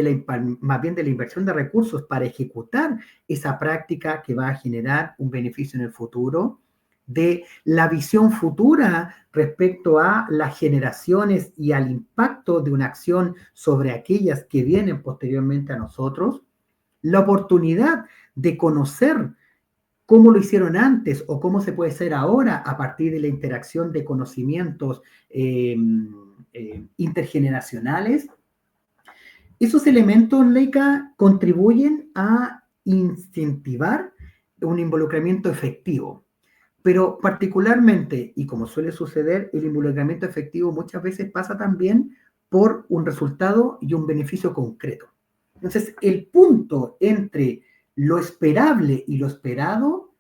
más bien de la inversión de recursos para ejecutar esa práctica que va a generar un beneficio en el futuro, de la visión futura respecto a las generaciones y al impacto de una acción sobre aquellas que vienen posteriormente a nosotros, la oportunidad de conocer cómo lo hicieron antes o cómo se puede hacer ahora a partir de la interacción de conocimientos intergeneracionales. Esos elementos, Leica, contribuyen a incentivar un involucramiento efectivo. Pero particularmente, y como suele suceder, el involucramiento efectivo muchas veces pasa también por un resultado y un beneficio concreto. Entonces, el punto entre lo esperable y lo esperado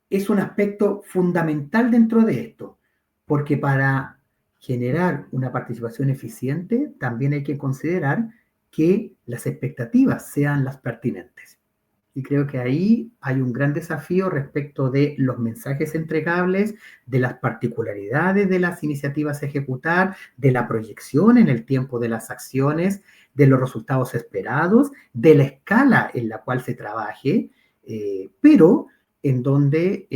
es un aspecto fundamental dentro de esto, porque para generar una participación eficiente también hay que considerar que las expectativas sean las pertinentes. Y creo que ahí hay un gran desafío respecto de los mensajes entregables, de las particularidades de las iniciativas a ejecutar, de la proyección en el tiempo de las acciones, de los resultados esperados, de la escala en la cual se trabaje, pero en donde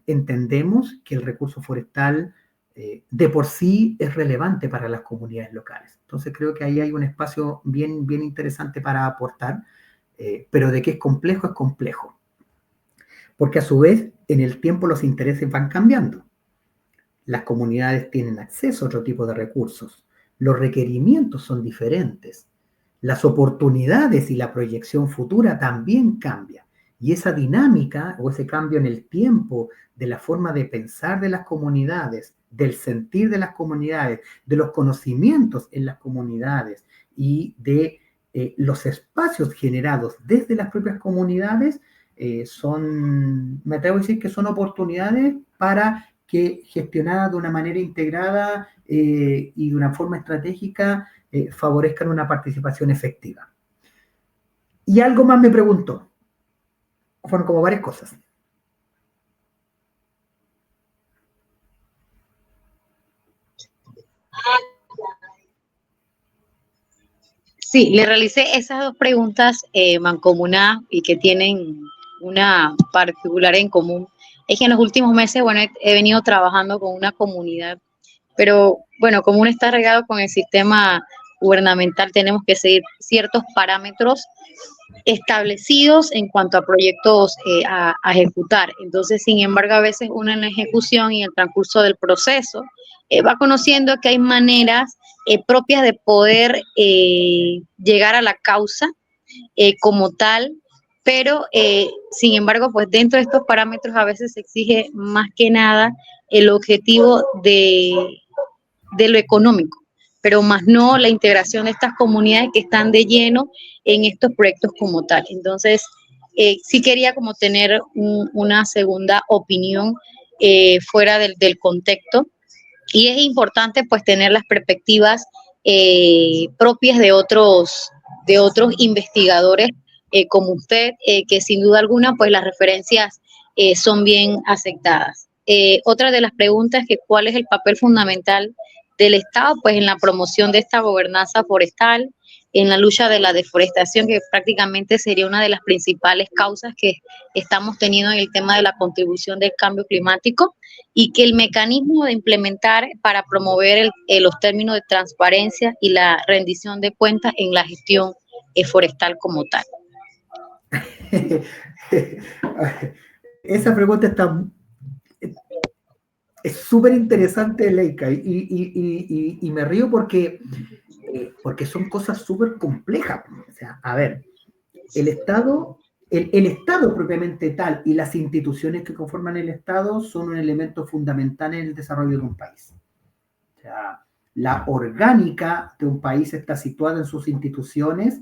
entendemos que el recurso forestal de por sí es relevante para las comunidades locales. Entonces creo que ahí hay un espacio bien, bien interesante para aportar. Pero de que es complejo. Porque a su vez, en el tiempo los intereses van cambiando. Las comunidades tienen acceso a otro tipo de recursos. Los requerimientos son diferentes. Las oportunidades y la proyección futura también cambian. Y esa dinámica o ese cambio en el tiempo de la forma de pensar de las comunidades, del sentir de las comunidades, de los conocimientos en las comunidades y de los espacios generados desde las propias comunidades me atrevo a decir que son oportunidades para que gestionadas de una manera integrada y de una forma estratégica favorezcan una participación efectiva. Y algo más me preguntó. Fueron como varias cosas. Sí, le realicé esas dos preguntas mancomunadas y que tienen una particular en común. Es que en los últimos meses, bueno, he venido trabajando con una comunidad, pero bueno, como uno está regado con el sistema gubernamental, tenemos que seguir ciertos parámetros establecidos en cuanto a proyectos a ejecutar. Entonces, sin embargo, a veces uno en la ejecución y el transcurso del proceso va conociendo que hay maneras propias de poder llegar a la causa como tal, pero sin embargo, pues dentro de estos parámetros a veces se exige más que nada el objetivo de lo económico, pero más no la integración de estas comunidades que están de lleno en estos proyectos como tal. Entonces, sí quería como tener una segunda opinión fuera del contexto, y es importante pues tener las perspectivas propias de otros investigadores como usted, que sin duda alguna pues las referencias son bien aceptadas. Otra de las preguntas es que cuál es el papel fundamental del Estado, pues en la promoción de esta gobernanza forestal, en la lucha de la deforestación, que prácticamente sería una de las principales causas que estamos teniendo en el tema de la contribución del cambio climático, y que el mecanismo de implementar para promover los términos de transparencia y la rendición de cuentas en la gestión forestal como tal. Esa pregunta es súper interesante, Leica, y me río porque son cosas súper complejas. O sea, a ver, el Estado, el Estado propiamente tal y las instituciones que conforman el Estado son un elemento fundamental en el desarrollo de un país. O sea, la orgánica de un país está situada en sus instituciones,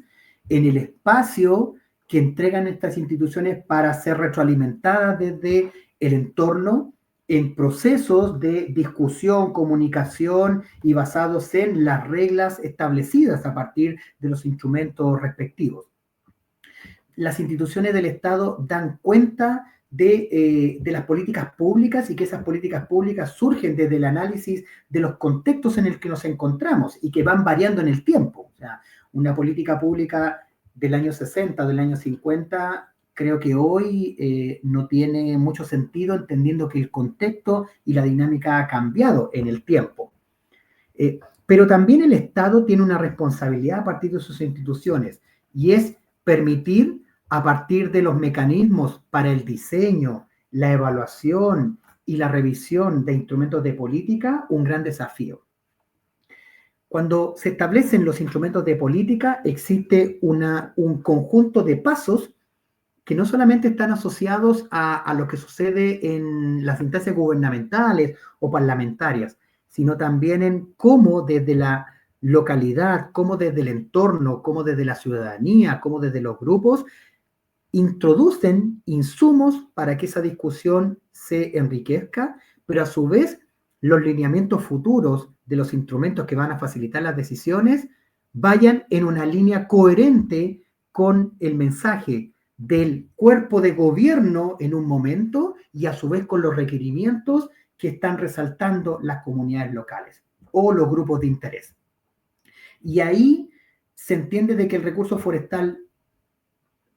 en el espacio que entregan estas instituciones para ser retroalimentadas desde el entorno, en procesos de discusión, comunicación y basados en las reglas establecidas a partir de los instrumentos respectivos. Las instituciones del Estado dan cuenta de las políticas públicas y que esas políticas públicas surgen desde el análisis de los contextos en el que nos encontramos y que van variando en el tiempo. O sea, una política pública del año 60 o del año 50 creo que hoy no tiene mucho sentido, entendiendo que el contexto y la dinámica ha cambiado en el tiempo. Pero también el Estado tiene una responsabilidad a partir de sus instituciones, y es permitir, a partir de los mecanismos para el diseño, la evaluación y la revisión de instrumentos de política, un gran desafío. Cuando se establecen los instrumentos de política, existe un conjunto de pasos que no solamente están asociados a lo que sucede en las instancias gubernamentales o parlamentarias, sino también en cómo desde la localidad, cómo desde el entorno, cómo desde la ciudadanía, cómo desde los grupos, introducen insumos para que esa discusión se enriquezca, pero a su vez los lineamientos futuros de los instrumentos que van a facilitar las decisiones vayan en una línea coherente con el mensaje del cuerpo de gobierno en un momento, y a su vez con los requerimientos que están resaltando las comunidades locales o los grupos de interés. Y ahí se entiende de que el recurso forestal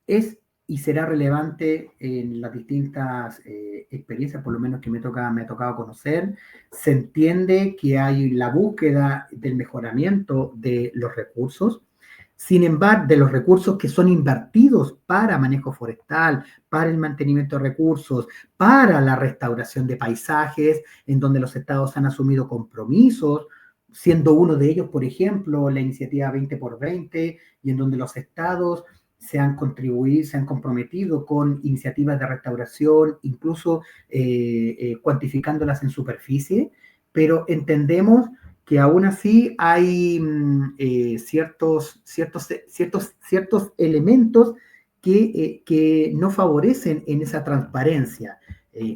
es y será relevante en las distintas experiencias, por lo menos que me ha tocado conocer. Se entiende que hay la búsqueda del mejoramiento de los recursos, sin embargo, de los recursos que son invertidos para manejo forestal, para el mantenimiento de recursos, para la restauración de paisajes, en donde los estados han asumido compromisos, siendo uno de ellos, por ejemplo, la iniciativa 20x20, y en donde los estados se han comprometido con iniciativas de restauración, incluso cuantificándolas en superficie, pero entendemos que aún así hay ciertos elementos que no favorecen en esa transparencia.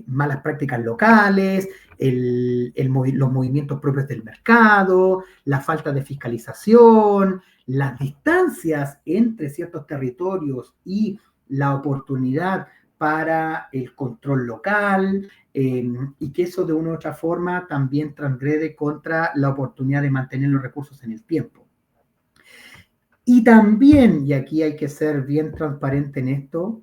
Malas prácticas locales, los movimientos propios del mercado, la falta de fiscalización, las distancias entre ciertos territorios y la oportunidad para el control local, y que eso de una u otra forma también transgrede contra la oportunidad de mantener los recursos en el tiempo. Y también, y aquí hay que ser bien transparente en esto,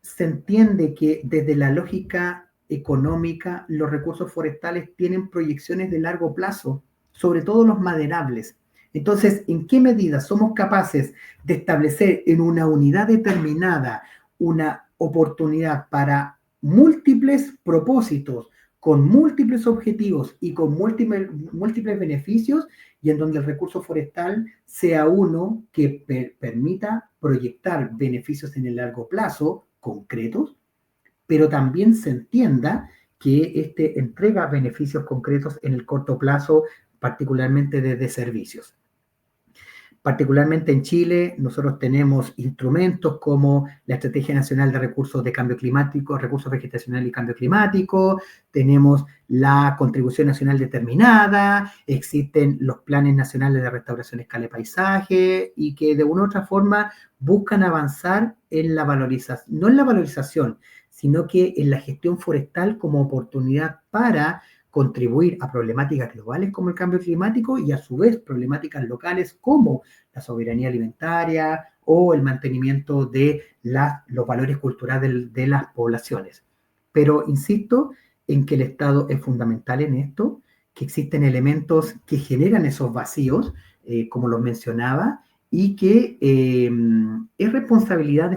se entiende que desde la lógica económica los recursos forestales tienen proyecciones de largo plazo, sobre todo los maderables. Entonces, ¿en qué medida somos capaces de establecer en una unidad determinada una oportunidad para múltiples propósitos, con múltiples objetivos y con múltiples beneficios, y en donde el recurso forestal sea uno que permita proyectar beneficios en el largo plazo concretos, pero también se entienda que este entrega beneficios concretos en el corto plazo, particularmente desde servicios? Particularmente en Chile, nosotros tenemos instrumentos como la Estrategia Nacional de Recursos de Cambio Climático, Recursos Vegetacionales y Cambio Climático, tenemos la Contribución Nacional Determinada, existen los Planes Nacionales de Restauración Escala de Paisaje, y que de una u otra forma buscan avanzar en la valorización, no en la valorización, sino que en la gestión forestal como oportunidad para contribuir a problemáticas globales como el cambio climático y a su vez problemáticas locales como la soberanía alimentaria o el mantenimiento de los valores culturales de las poblaciones. Pero insisto en que el Estado es fundamental en esto, que existen elementos que generan esos vacíos, como los mencionaba, y que es responsabilidad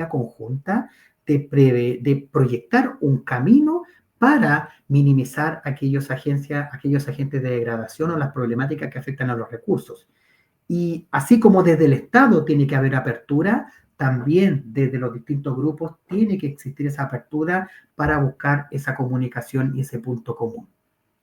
conjunta de proyectar un camino para minimizar aquellos agentes de degradación o las problemáticas que afectan a los recursos. Y así como desde el Estado tiene que haber apertura, también desde los distintos grupos tiene que existir esa apertura para buscar esa comunicación y ese punto común.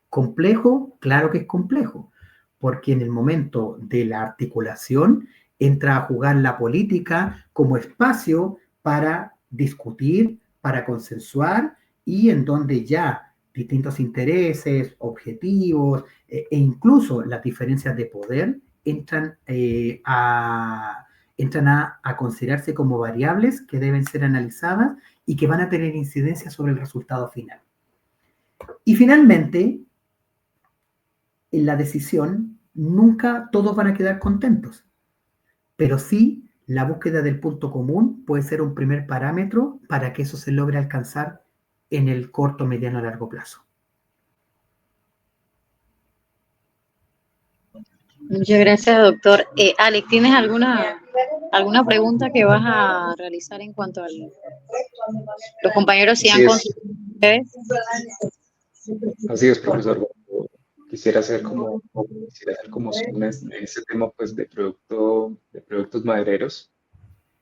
¿Complejo? Claro que es complejo, porque en el momento de la articulación entra a jugar la política como espacio para discutir, para consensuar, y en donde ya distintos intereses, objetivos e incluso las diferencias de poder entran a considerarse como variables que deben ser analizadas y que van a tener incidencia sobre el resultado final. Y finalmente, en la decisión, nunca todos van a quedar contentos, pero sí la búsqueda del punto común puede ser un primer parámetro para que eso se logre alcanzar en el corto, mediano, largo plazo. Muchas gracias, doctor. Alex, ¿tienes alguna pregunta que vas a realizar en cuanto a los compañeros sigan con ustedes? Así es, profesor. Quisiera hacer como zoom en ese tema pues de productos madereros.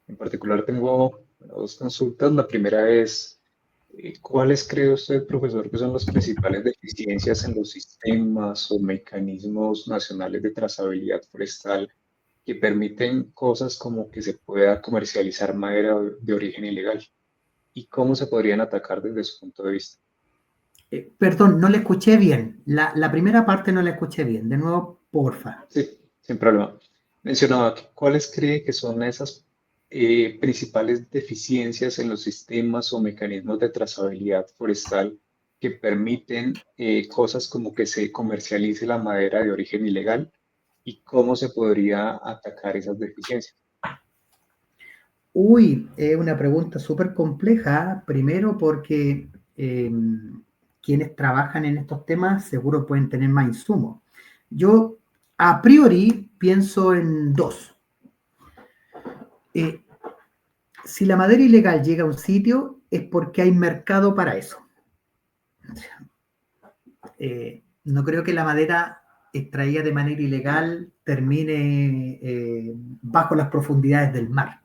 En particular tengo dos consultas. La primera es, ¿cuáles cree usted, profesor, que son las principales deficiencias en los sistemas o mecanismos nacionales de trazabilidad forestal que permiten cosas como que se pueda comercializar madera de origen ilegal? ¿Y cómo se podrían atacar desde su punto de vista? Perdón, no le escuché bien. La primera parte no la escuché bien. De nuevo, porfa. Sí, sin problema. Mencionaba que cuáles cree que son esas principales deficiencias en los sistemas o mecanismos de trazabilidad forestal que permiten cosas como que se comercialice la madera de origen ilegal, y cómo se podría atacar esas deficiencias. Uy, es una pregunta súper compleja. Primero porque quienes trabajan en estos temas seguro pueden tener más insumos. Yo a priori pienso en dos. Si la madera ilegal llega a un sitio es porque hay mercado para eso. No creo que la madera extraída de manera ilegal termine bajo las profundidades del mar.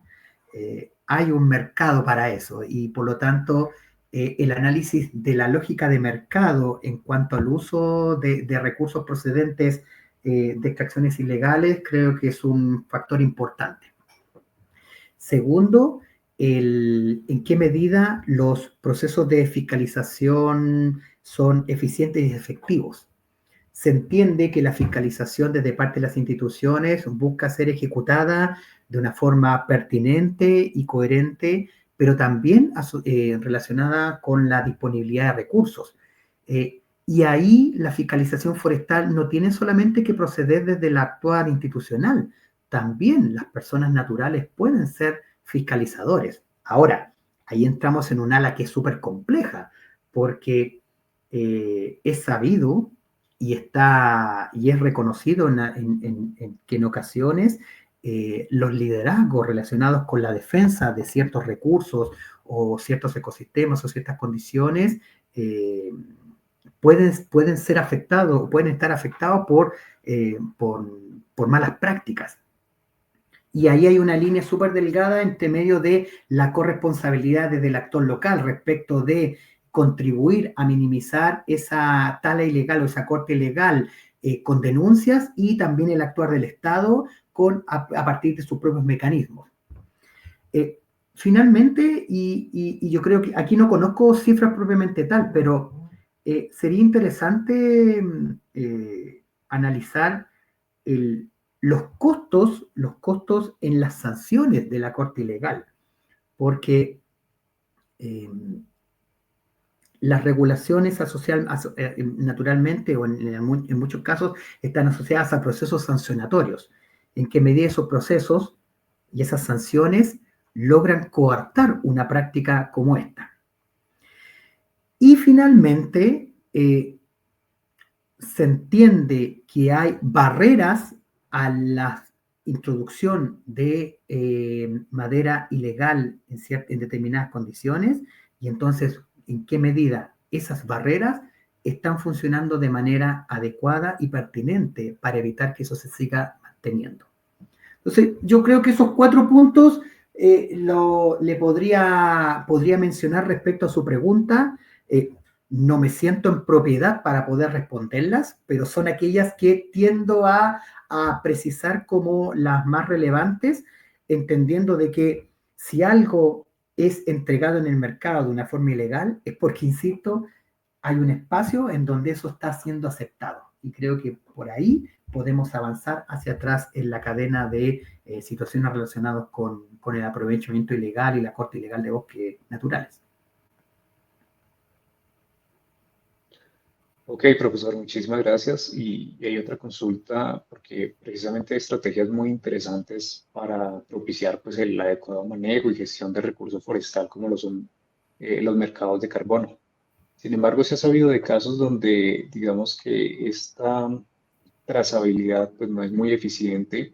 Hay un mercado para eso, y por lo tanto el análisis de la lógica de mercado en cuanto al uso de recursos procedentes de extracciones ilegales creo que es un factor importante. Segundo, en qué medida los procesos de fiscalización son eficientes y efectivos. Se entiende que la fiscalización desde parte de las instituciones busca ser ejecutada de una forma pertinente y coherente, pero también relacionada con la disponibilidad de recursos. Y ahí la fiscalización forestal no tiene solamente que proceder desde la actuar institucional, también las personas naturales pueden ser fiscalizadores. Ahora, ahí entramos en un ala que es súper compleja, porque es sabido y es reconocido que en ocasiones los liderazgos relacionados con la defensa de ciertos recursos o ciertos ecosistemas o ciertas condiciones pueden ser afectados, pueden estar afectados por malas prácticas. Y ahí hay una línea súper delgada entre medio de la corresponsabilidad desde el actor local respecto de contribuir a minimizar esa tala ilegal o esa corte ilegal con denuncias, y también el actuar del Estado a partir de sus propios mecanismos. Finalmente, y yo creo que aquí no conozco cifras propiamente tal, pero sería interesante analizar los costos en las sanciones de la corte ilegal, porque las regulaciones naturalmente, o en muchos casos, están asociadas a procesos sancionatorios. ¿En qué medida esos procesos y esas sanciones logran coartar una práctica como esta? Y finalmente, se entiende que hay barreras a la introducción de madera ilegal en determinadas condiciones, y entonces, ¿en qué medida esas barreras están funcionando de manera adecuada y pertinente para evitar que eso se siga manteniendo? Entonces, yo creo que esos 4 puntos le podría mencionar respecto a su pregunta. No me siento en propiedad para poder responderlas, pero son aquellas que tiendo a precisar como las más relevantes, entendiendo de que si algo es entregado en el mercado de una forma ilegal, es porque, insisto, hay un espacio en donde eso está siendo aceptado. Y creo que por ahí podemos avanzar hacia atrás en la cadena de situaciones relacionadas con el aprovechamiento ilegal y la corte ilegal de bosques naturales. Ok, profesor, muchísimas gracias. Y hay otra consulta, porque precisamente hay estrategias muy interesantes para propiciar pues, el adecuado manejo y gestión de recursos forestal, como lo son los mercados de carbono. Sin embargo, se ha sabido de casos donde, digamos que esta trazabilidad pues, no es muy eficiente,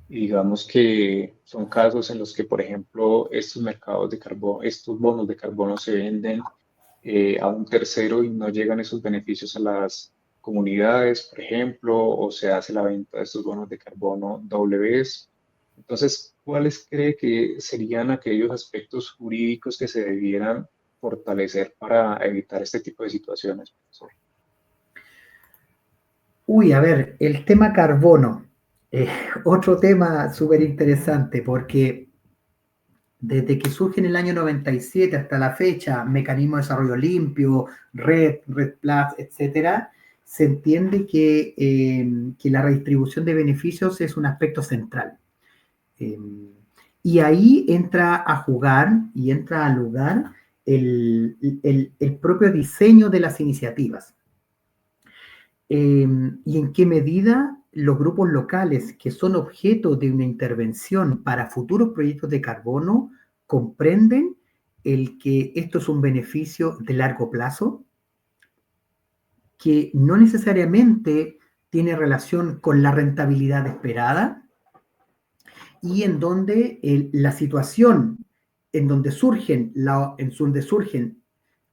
y digamos que son casos en los que, por ejemplo, estos mercados de carbono, estos bonos de carbono se venden a un tercero y no llegan esos beneficios a las comunidades, por ejemplo, o se hace la venta de estos bonos de carbono doble vez. Entonces, ¿cuáles cree que serían aquellos aspectos jurídicos que se debieran fortalecer para evitar este tipo de situaciones, profesor? Uy, a ver, el tema carbono, otro tema súper interesante, porque desde que surge en el año 97 hasta la fecha, mecanismo de desarrollo limpio, RED Plus, etcétera, se entiende que la redistribución de beneficios es un aspecto central. Y ahí entra a jugar y entra a lugar el propio diseño de las iniciativas. Y en qué medida los grupos locales que son objeto de una intervención para futuros proyectos de carbono comprenden el que esto es un beneficio de largo plazo, que no necesariamente tiene relación con la rentabilidad esperada, y en donde la situación en donde surgen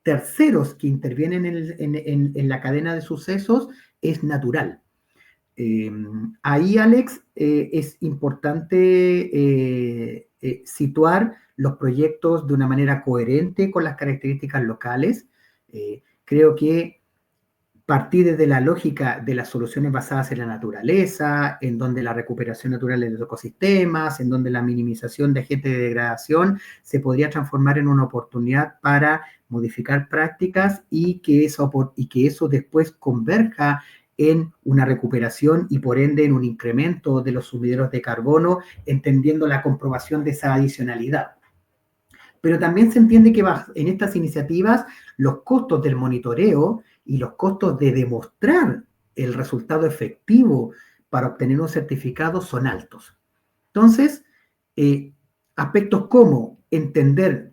terceros que intervienen en la cadena de sucesos es natural. Ahí, Alex, es importante situar los proyectos de una manera coherente con las características locales. Creo que partir desde la lógica de las soluciones basadas en la naturaleza, en donde la recuperación natural de los ecosistemas, en donde la minimización de agentes de degradación se podría transformar en una oportunidad para modificar prácticas y que eso después converja en una recuperación y por ende en un incremento de los sumideros de carbono, entendiendo la comprobación de esa adicionalidad. Pero también se entiende que en estas iniciativas los costos del monitoreo y los costos de demostrar el resultado efectivo para obtener un certificado son altos. Entonces, aspectos como entender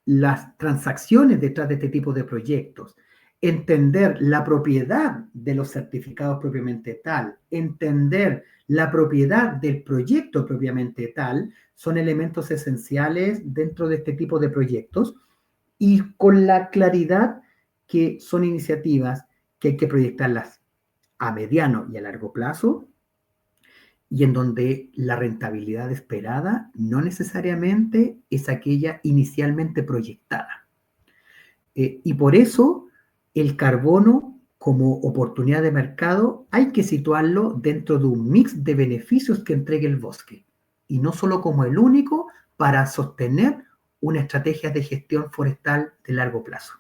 las transacciones detrás de este tipo de proyectos, entender la propiedad de los certificados propiamente tal, entender la propiedad del proyecto propiamente tal, son elementos esenciales dentro de este tipo de proyectos y con la claridad que son iniciativas que hay que proyectarlas a mediano y a largo plazo y en donde la rentabilidad esperada no necesariamente es aquella inicialmente proyectada. Y por eso el carbono como oportunidad de mercado hay que situarlo dentro de un mix de beneficios que entregue el bosque y no solo como el único para sostener una estrategia de gestión forestal de largo plazo.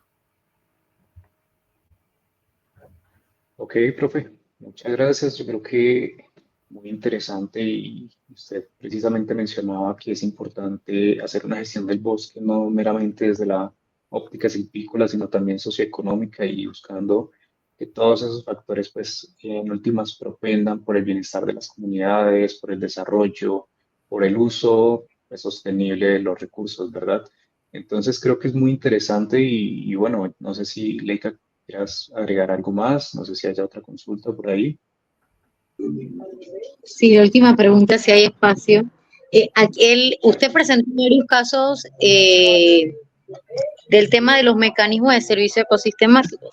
Ok, profe, muchas gracias. Yo creo que muy interesante y usted precisamente mencionaba que es importante hacer una gestión del bosque no meramente desde la óptica silvícola, sino también socioeconómica y buscando que todos esos factores, pues, en últimas propendan por el bienestar de las comunidades, por el desarrollo, por el uso, pues, sostenible de los recursos, ¿verdad? Entonces creo que es muy interesante y bueno, no sé si Leica quieras agregar algo más, no sé si haya otra consulta por ahí. Sí, la última pregunta, si hay espacio. Usted presentó varios casos del tema de los mecanismos de servicio ecosistemático.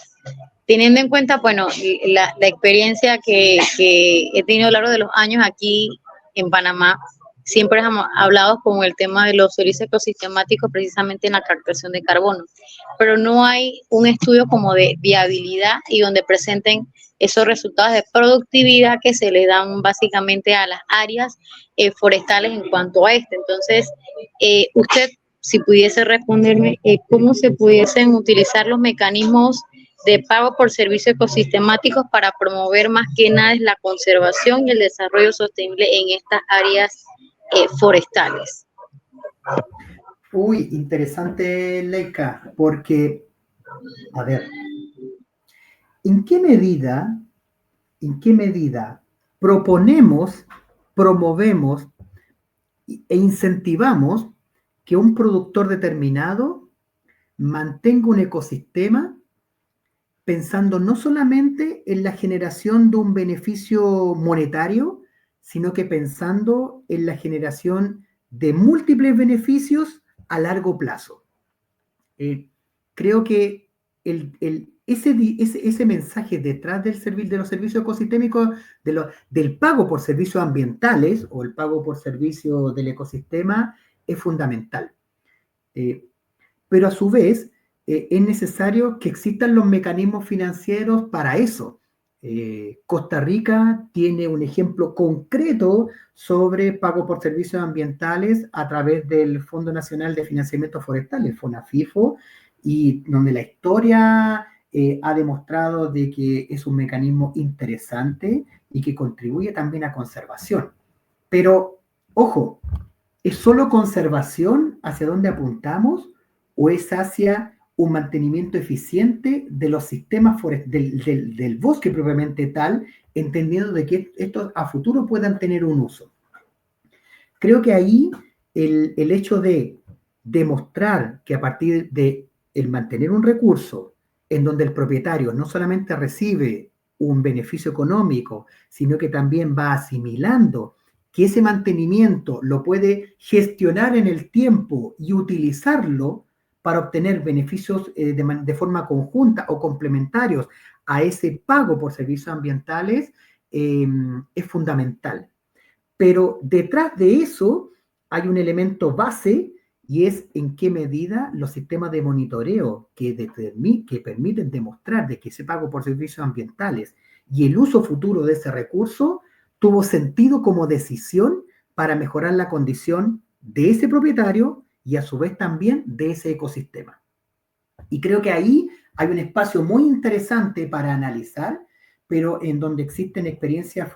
Teniendo en cuenta, bueno, la experiencia que he tenido a lo largo de los años aquí en Panamá, siempre hemos hablado con el tema de los servicios ecosistemáticos precisamente en la captación de carbono, pero no hay un estudio como de viabilidad y donde presenten esos resultados de productividad que se le dan básicamente a las áreas forestales en cuanto a este. Entonces, usted, si pudiese responderme, ¿cómo se pudiesen utilizar los mecanismos de pago por servicios ecosistemáticos para promover más que nada la conservación y el desarrollo sostenible en estas áreas forestales? Uy, interesante, Leica, porque, a ver, ¿en qué medida proponemos, promovemos e incentivamos que un productor determinado mantenga un ecosistema pensando no solamente en la generación de un beneficio monetario, sino que pensando en la generación de múltiples beneficios a largo plazo? Creo que ese mensaje detrás de los servicios ecosistémicos, del pago por servicios ambientales o el pago por servicio del ecosistema, es fundamental. Pero a su vez, es necesario que existan los mecanismos financieros para eso. Costa Rica tiene un ejemplo concreto sobre pago por servicios ambientales a través del Fondo Nacional de Financiamiento Forestal, el FONAFIFO, y donde la historia ha demostrado de que es un mecanismo interesante y que contribuye también a conservación. Pero, ojo, ¿es solo conservación hacia dónde apuntamos o es hacia un mantenimiento eficiente de los sistemas del bosque propiamente tal, entendiendo de que estos a futuro puedan tener un uso? Creo que ahí el hecho de demostrar que a partir de el mantener un recurso en donde el propietario no solamente recibe un beneficio económico, sino que también va asimilando que ese mantenimiento lo puede gestionar en el tiempo y utilizarlo para obtener beneficios de forma conjunta o complementarios a ese pago por servicios ambientales, es fundamental. Pero detrás de eso hay un elemento base y es en qué medida los sistemas de monitoreo que permiten demostrar de que ese pago por servicios ambientales y el uso futuro de ese recurso tuvo sentido como decisión para mejorar la condición de ese propietario y a su vez también de ese ecosistema. Y creo que ahí hay un espacio muy interesante para analizar, pero en donde existen experiencias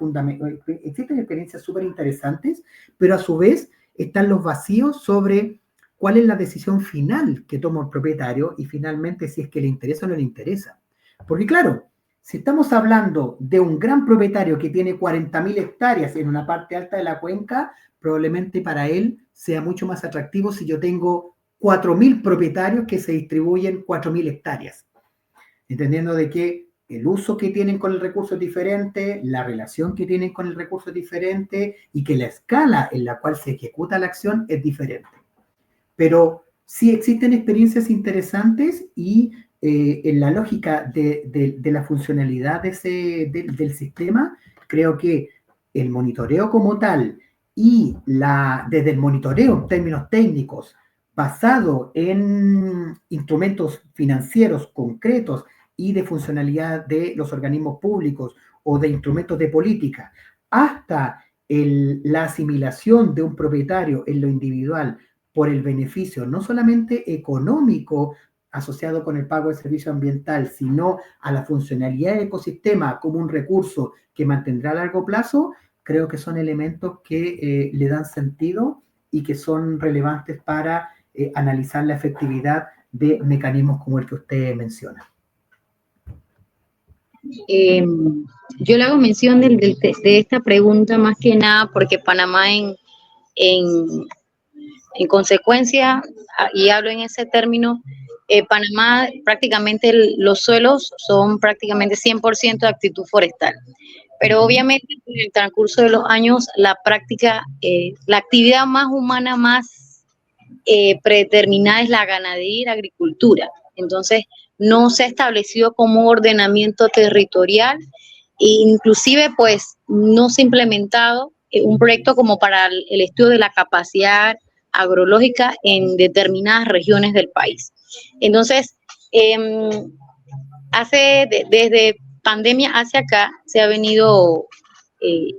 súper interesantes, pero a su vez están los vacíos sobre cuál es la decisión final que toma el propietario y finalmente si es que le interesa o no le interesa. Porque claro, Si estamos hablando de un gran propietario que tiene 40.000 hectáreas en una parte alta de la cuenca, probablemente para él sea mucho más atractivo si yo tengo 4.000 propietarios que se distribuyen 4.000 hectáreas. Entendiendo de que el uso que tienen con el recurso es diferente, la relación que tienen con el recurso es diferente y que la escala en la cual se ejecuta la acción es diferente. Pero sí existen experiencias interesantes y en la lógica de la funcionalidad del sistema, creo que el monitoreo como tal y desde el monitoreo en términos técnicos, basado en instrumentos financieros concretos y de funcionalidad de los organismos públicos o de instrumentos de política, hasta la asimilación de un propietario en lo individual por el beneficio no solamente económico asociado con el pago de servicio ambiental, sino a la funcionalidad del ecosistema como un recurso que mantendrá a largo plazo, creo que son elementos que le dan sentido y que son relevantes para analizar la efectividad de mecanismos como el que usted menciona. Yo le hago mención de esta pregunta más que nada porque Panamá en consecuencia, y hablo en ese término, Panamá prácticamente los suelos son prácticamente 100% de actitud forestal. Pero obviamente en el transcurso de los años la práctica, la actividad más humana, más predeterminada es la ganadería y la agricultura. Entonces no se ha establecido como ordenamiento territorial e inclusive pues no se ha implementado un proyecto como para el estudio de la capacidad agrológica en determinadas regiones del país. Entonces, desde pandemia hacia acá se ha venido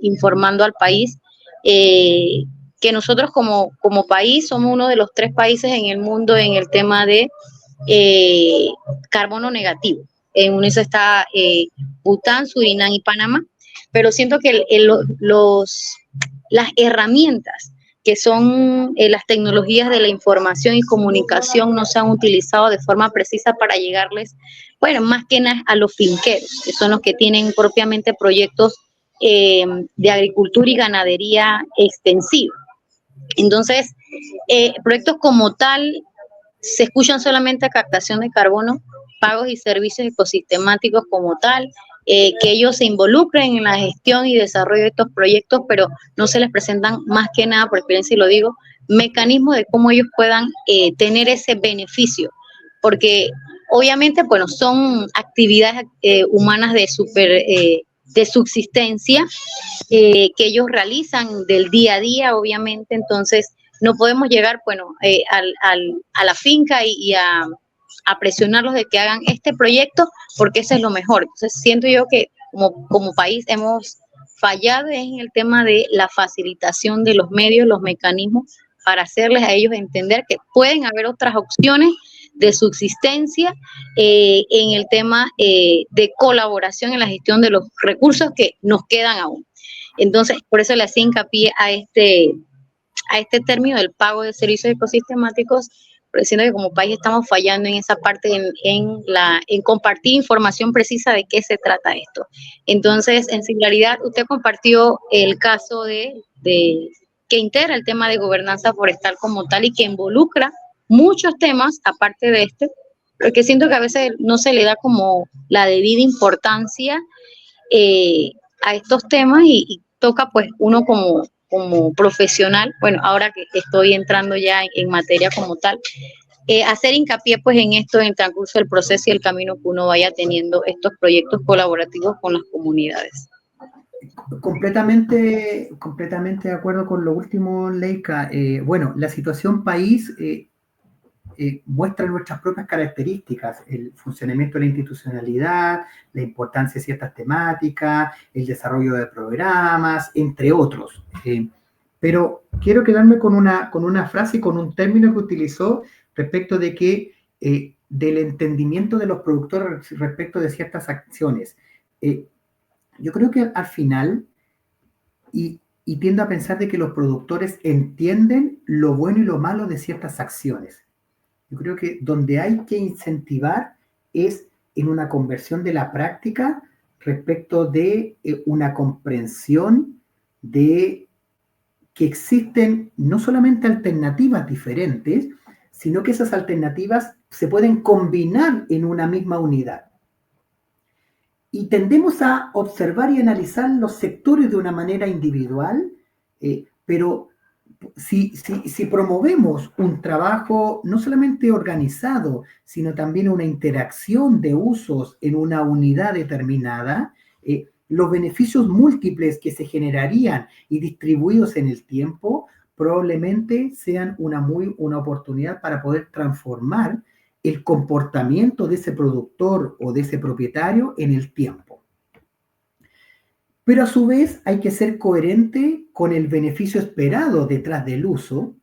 informando al país que nosotros como país somos uno de los 3 países en el mundo en el tema de carbono negativo. En uno está Bután, Surinam y Panamá, pero siento que las herramientas que son las tecnologías de la información y comunicación no se han utilizado de forma precisa para llegarles, bueno, más que nada a los finqueros, que son los que tienen propiamente proyectos de agricultura y ganadería extensiva. Entonces, proyectos como tal se escuchan solamente a captación de carbono, pagos y servicios ecosistemáticos como tal, que ellos se involucren en la gestión y desarrollo de estos proyectos, pero no se les presentan más que nada, por experiencia y lo digo, mecanismos de cómo ellos puedan tener ese beneficio, porque obviamente, bueno, son actividades humanas de subsistencia que ellos realizan del día a día, obviamente, entonces no podemos llegar, bueno, a la finca y a presionarlos de que hagan este proyecto porque ese es lo mejor. Entonces siento yo que como país hemos fallado en el tema de la facilitación de los medios, los mecanismos para hacerles a ellos entender que pueden haber otras opciones de subsistencia en el tema de colaboración en la gestión de los recursos que nos quedan aún. Entonces, por eso le hacía hincapié a este término del pago de servicios ecosistemáticos, pero siento que como país estamos fallando en esa parte, en compartir información precisa de qué se trata esto. Entonces, en singularidad, usted compartió el caso de que integra el tema de gobernanza forestal como tal y que involucra muchos temas, aparte de este, pero que siento que a veces no se le da como la debida importancia a estos temas y toca pues uno como profesional, bueno, ahora que estoy entrando ya en materia como tal, hacer hincapié pues en esto en el transcurso del proceso y el camino que uno vaya teniendo estos proyectos colaborativos con las comunidades. Completamente de acuerdo con lo último, Leica. Bueno, la situación país muestra nuestras propias características, el funcionamiento de la institucionalidad, la importancia de ciertas temáticas, el desarrollo de programas, entre otros. Pero quiero quedarme con una frase y con un término que utilizó respecto de que del entendimiento de los productores respecto de ciertas acciones. Yo creo que al final, y tiendo a pensar de que los productores entienden lo bueno y lo malo de ciertas acciones. Yo creo que donde hay que incentivar es en una conversión de la práctica respecto de una comprensión de que existen no solamente alternativas diferentes, sino que esas alternativas se pueden combinar en una misma unidad. Y tendemos a observar y analizar los sectores de una manera individual, pero si promovemos un trabajo no solamente organizado, sino también una interacción de usos en una unidad determinada, los beneficios múltiples que se generarían y distribuidos en el tiempo probablemente sean una oportunidad para poder transformar el comportamiento de ese productor o de ese propietario en el tiempo. Pero a su vez hay que ser coherente con el beneficio esperado detrás del uso,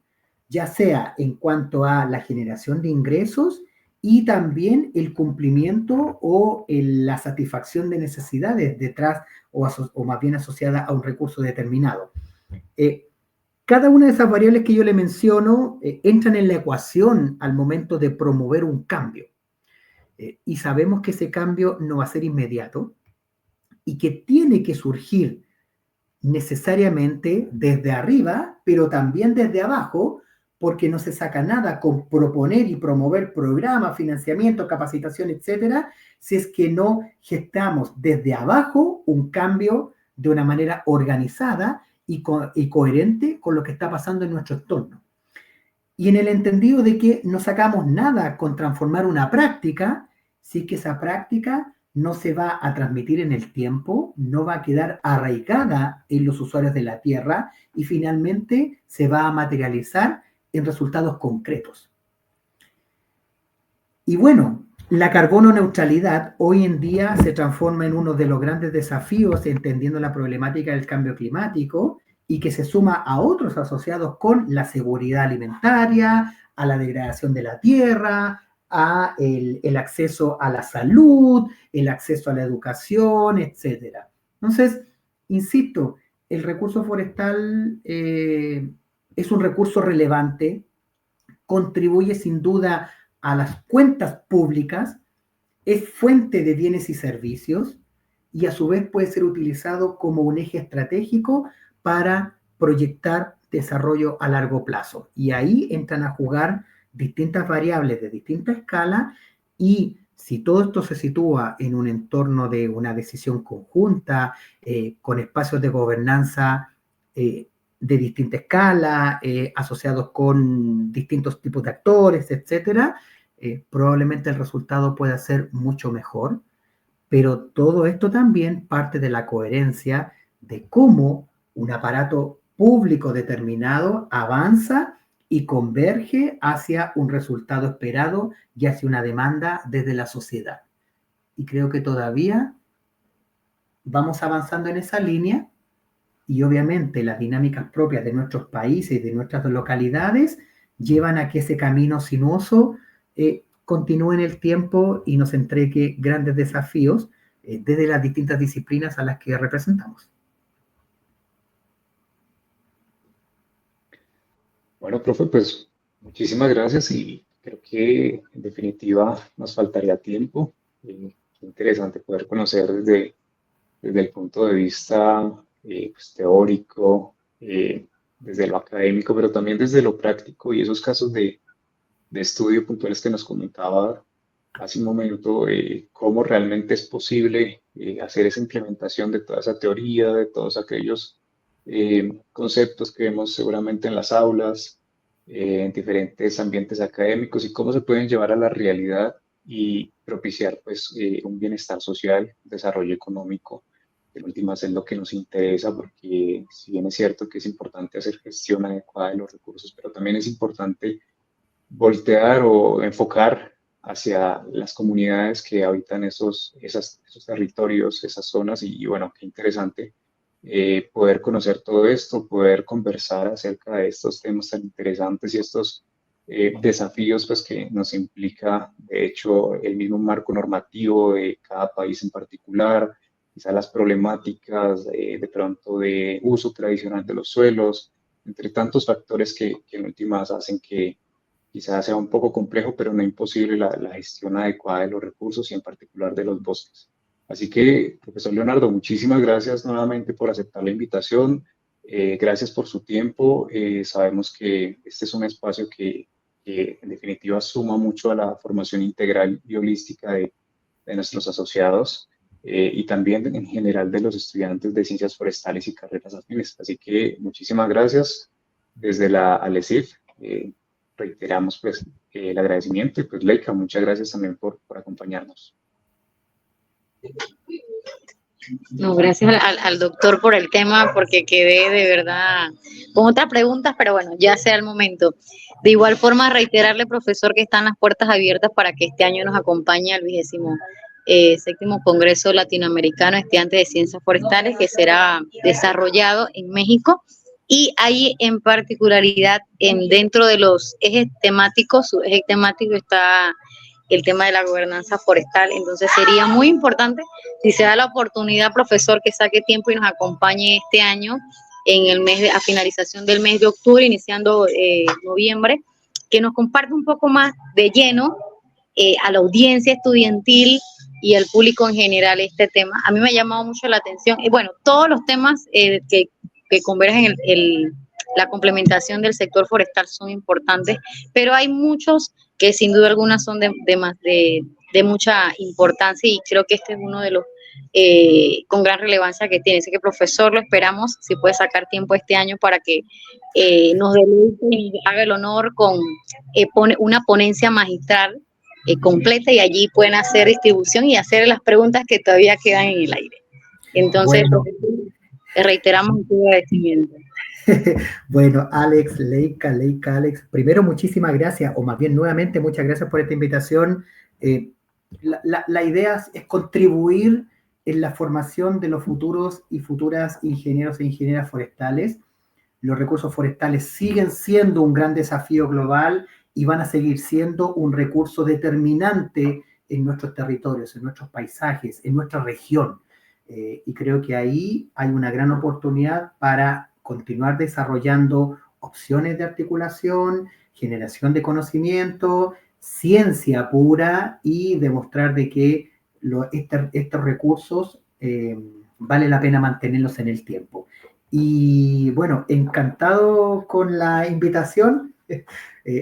ya sea en cuanto a la generación de ingresos y también el cumplimiento o la satisfacción de necesidades detrás o más bien asociada a un recurso determinado. Cada una de esas variables que yo le menciono entran en la ecuación al momento de promover un cambio. Y sabemos que ese cambio no va a ser inmediato y que tiene que surgir necesariamente desde arriba, pero también desde abajo, porque no se saca nada con proponer y promover programas, financiamiento, capacitación, etcétera, si es que no gestamos desde abajo un cambio de una manera organizada y coherente con lo que está pasando en nuestro entorno. Y en el entendido de que no sacamos nada con transformar una práctica, si es que esa práctica no se va a transmitir en el tiempo, no va a quedar arraigada en los usuarios de la tierra y finalmente se va a materializar en resultados concretos. Y bueno, la carbono neutralidad hoy en día se transforma en uno de los grandes desafíos entendiendo la problemática del cambio climático y que se suma a otros asociados con la seguridad alimentaria, a la degradación de la tierra, a el acceso a la salud, el acceso a la educación, etc. Entonces, insisto, el recurso forestal es un recurso relevante, contribuye sin duda a las cuentas públicas, es fuente de bienes y servicios y a su vez puede ser utilizado como un eje estratégico para proyectar desarrollo a largo plazo. Y ahí entran a jugar distintas variables de distinta escala y si todo esto se sitúa en un entorno de una decisión conjunta, con espacios de gobernanza de distinta escala, asociados con distintos tipos de actores, etcétera, probablemente el resultado pueda ser mucho mejor, pero todo esto también parte de la coherencia de cómo un aparato público determinado avanza y converge hacia un resultado esperado y hacia una demanda desde la sociedad. Y creo que todavía vamos avanzando en esa línea y obviamente las dinámicas propias de nuestros países y de nuestras localidades llevan a que ese camino sinuoso continúe en el tiempo y nos entregue grandes desafíos desde las distintas disciplinas a las que representamos. Bueno, profe, pues muchísimas gracias y creo que en definitiva nos faltaría tiempo. Qué interesante poder conocer desde el punto de vista pues, teórico, desde lo académico, pero también desde lo práctico y esos casos de estudio puntuales que nos comentaba hace un momento, cómo realmente es posible hacer esa implementación de toda esa teoría, de todos aquellos conceptos que vemos seguramente en las aulas, en diferentes ambientes académicos y cómo se pueden llevar a la realidad y propiciar pues un bienestar social, desarrollo económico. En últimas es lo que nos interesa porque si bien es cierto que es importante hacer gestión adecuada de los recursos, pero también es importante voltear o enfocar hacia las comunidades que habitan esos territorios, esas zonas y bueno, qué interesante poder conocer todo esto, poder conversar acerca de estos temas tan interesantes y estos desafíos pues, que nos implica, de hecho, el mismo marco normativo de cada país en particular, quizás las problemáticas de pronto de uso tradicional de los suelos, entre tantos factores que en últimas hacen que quizás sea un poco complejo, pero no imposible la gestión adecuada de los recursos y en particular de los bosques. Así que, profesor Leonardo, muchísimas gracias nuevamente por aceptar la invitación. Gracias por su tiempo. Sabemos que este es un espacio que en definitiva suma mucho a la formación integral y holística de nuestros asociados y también en general de los estudiantes de ciencias forestales y carreras afines. Así que muchísimas gracias desde la ALECIF. Reiteramos pues el agradecimiento y pues Leica, muchas gracias también por acompañarnos. No, gracias al doctor por el tema, porque quedé de verdad con otras preguntas, pero bueno, ya sea el momento. De igual forma, reiterarle, profesor, que están las puertas abiertas para que este año nos acompañe al 27º Congreso Latinoamericano de Estudiantes de Ciencias Forestales, que será desarrollado en México. Y ahí en particularidad, dentro de los ejes temáticos, su eje temático está el tema de la gobernanza forestal. Entonces sería muy importante, si se da la oportunidad, profesor, que saque tiempo y nos acompañe este año en el a finalización del mes de octubre, iniciando noviembre, que nos comparte un poco más de lleno a la audiencia estudiantil y al público en general este tema. A mí me ha llamado mucho la atención, bueno, todos los temas que convergen la complementación del sector forestal son importantes, pero hay muchos que sin duda alguna son de mucha importancia, y creo que este es uno de los con gran relevancia que tiene. Así que, profesor, lo esperamos, si puede sacar tiempo este año para que nos deleite y haga el honor con una ponencia magistral completa, y allí pueden hacer distribución y hacer las preguntas que todavía quedan en el aire. Entonces, bueno, reiteramos tu agradecimiento. Bueno, Alex, Leica, Alex, primero muchísimas gracias, o más bien nuevamente muchas gracias por esta invitación. La idea es contribuir en la formación de los futuros y futuras ingenieros e ingenieras forestales. Los recursos forestales siguen siendo un gran desafío global y van a seguir siendo un recurso determinante en nuestros territorios, en nuestros paisajes, en nuestra región. Y creo que ahí hay una gran oportunidad para continuar desarrollando opciones de articulación, generación de conocimiento, ciencia pura, y demostrar de que estos recursos vale la pena mantenerlos en el tiempo. Y bueno, encantado con la invitación.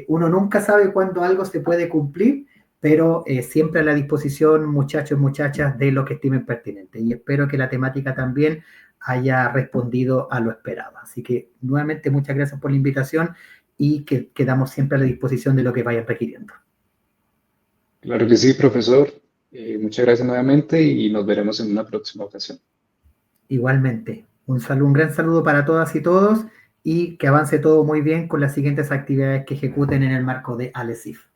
Uno nunca sabe cuándo algo se puede cumplir, pero siempre a la disposición, muchachos y muchachas, de lo que estimen pertinente. Y espero que la temática también haya respondido a lo esperado. Así que nuevamente muchas gracias por la invitación y que quedamos siempre a la disposición de lo que vayan requiriendo. Claro que sí, profesor. Muchas gracias nuevamente y nos veremos en una próxima ocasión. Igualmente, un gran saludo para todas y todos, y que avance todo muy bien con las siguientes actividades que ejecuten en el marco de ALECIF.